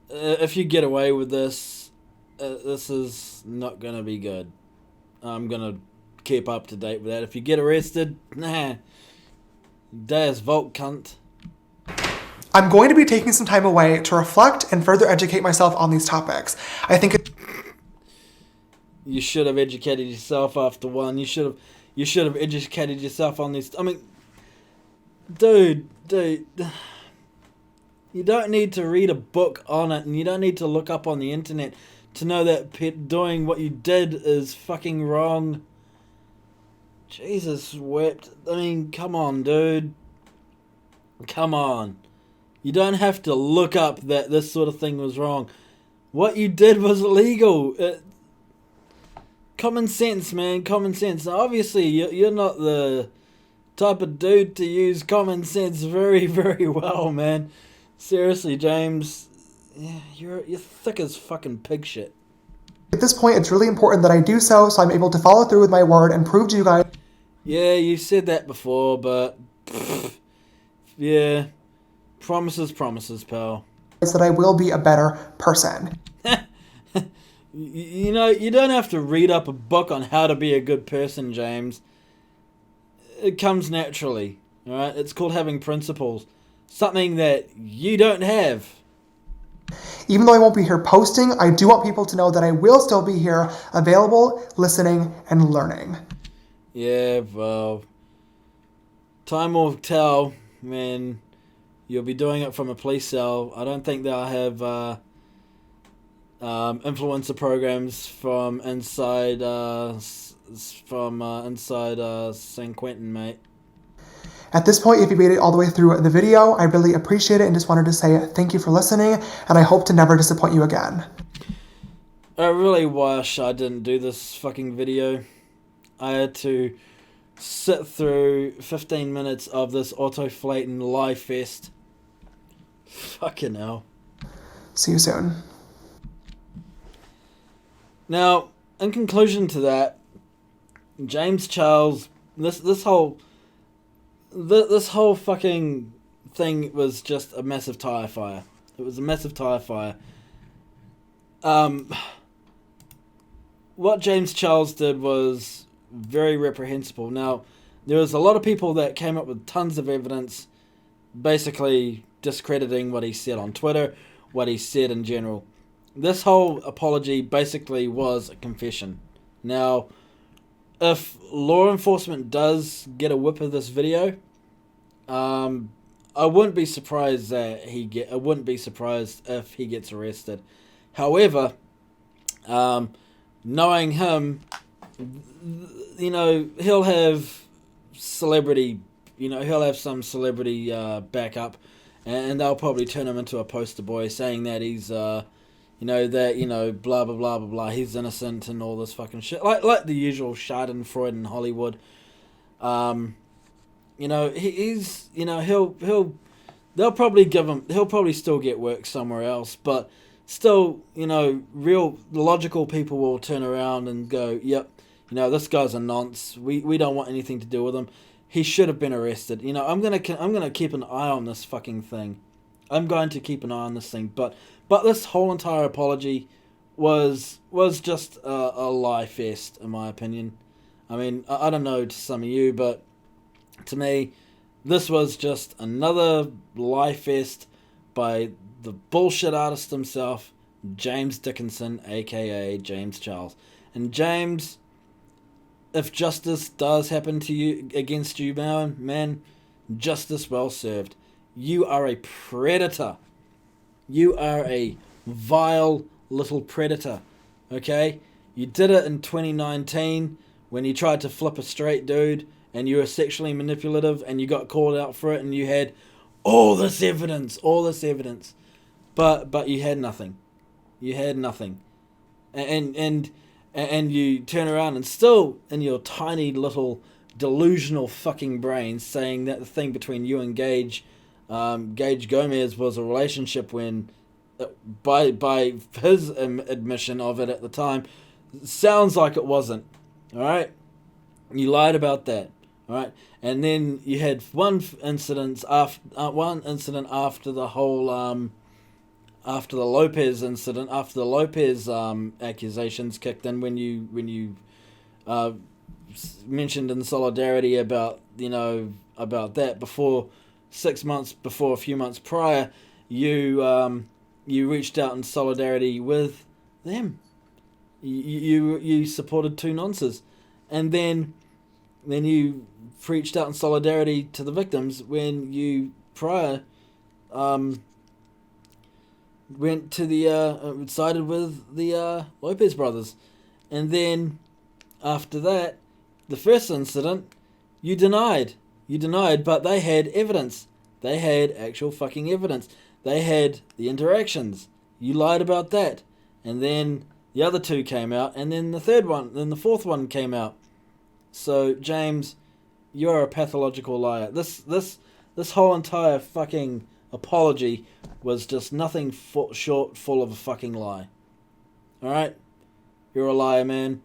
if you get away with this, this is not going to be good. I'm going to keep up to date with that. If you get arrested, nah. Deus Volt, cunt. I'm going to be taking some time away to reflect and further educate myself on these topics. I think you should have educated yourself after one. You should have educated yourself on these. I mean, dude, you don't need to read a book on it, and you don't need to look up on the internet to know that doing what you did is fucking wrong. Jesus wept. I mean, come on, dude. Come on. You don't have to look up that this sort of thing was wrong. What you did was illegal. Common sense, man. Common sense. Now, obviously, you're not the type of dude to use common sense very, very well, man. Seriously, James. Yeah, you're thick as fucking pig shit. At this point, it's really important that I do so I'm able to follow through with my word and prove to you guys. Yeah, you said that before, but... yeah. Promises, pal. That I will be a better person. You know, you don't have to read up a book on how to be a good person, James. It comes naturally, alright? It's called having principles. Something that you don't have. Even though I won't be here posting, I do want people to know that I will still be here, available, listening, and learning. Yeah, well... time will tell, man. You'll be doing it from a police cell. I don't think they'll have influencer programs from inside San Quentin, mate. At this point, if you made it all the way through the video, I really appreciate it and just wanted to say thank you for listening, and I hope to never disappoint you again. I really wish I didn't do this fucking video. I had to sit through 15 minutes of this autoflating lie fest. Fucking hell. See you soon. Now, in conclusion to that, James Charles, this whole fucking thing was just a massive tire fire. It was a massive tire fire. What James Charles did was very reprehensible. Now, there was a lot of people that came up with tons of evidence basically discrediting what he said on Twitter, what he said in general. This whole apology basically was a confession. Now, if law enforcement does get a whip of this video, I wouldn't be surprised that I wouldn't be surprised if he gets arrested. However, knowing him, you know, he'll have celebrity, you know, he'll have some celebrity backup, and they'll probably turn him into a poster boy, saying that he's, blah blah blah blah blah, he's innocent and all this fucking shit, like the usual Schadenfreude in Hollywood. He's, they'll probably give him, he'll probably still get work somewhere else, but still, real logical people will turn around and go, yep, this guy's a nonce. We don't want anything to do with him. He should have been arrested. I'm gonna keep an eye on this fucking thing. I'm going to keep an eye on this thing. But this whole entire apology was just a lie fest, in my opinion. I mean, I don't know to some of you, but to me, this was just another lie fest by the bullshit artist himself, James Dickinson, aka James Charles. And James, if justice does happen to you, against you, man, justice well served. You are a predator. You are a vile little predator. Okay? You did it in 2019 when you tried to flip a straight dude and you were sexually manipulative and you got called out for it and you had all this evidence. But you had nothing. You had nothing. And you turn around and still in your tiny little delusional fucking brain saying that the thing between you and Gage Gomez was a relationship when, by his admission of it at the time, sounds like it wasn't. Alright? You lied about that. Alright? And then you had one incident after the whole after the Lopez incident, after the Lopez accusations kicked in, when you mentioned in solidarity about that before 6 months before, a few months prior, you reached out in solidarity with them. You supported two nonces, and then you reached out in solidarity to the victims when you prior went to the sided with the Lopez brothers, and then after that, the first incident, you denied, but they had evidence. They had actual fucking evidence. They had the interactions. You lied about that, and then the other two came out, and then the third one, then the fourth one came out. So James, you're a pathological liar. This whole entire fucking apology was just nothing short full of a fucking lie. Alright? You're a liar, man.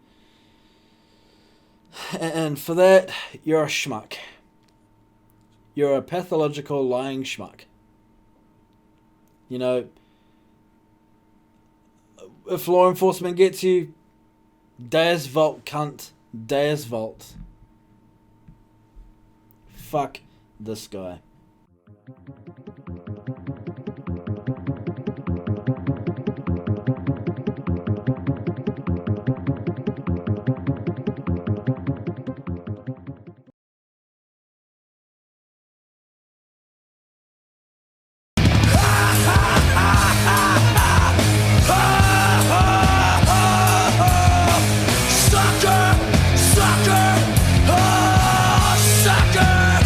And for that, you're a schmuck. You're a pathological lying schmuck. If law enforcement gets you, das Vault, cunt. Das Vault. Fuck this guy. Sucker, oh, sucker.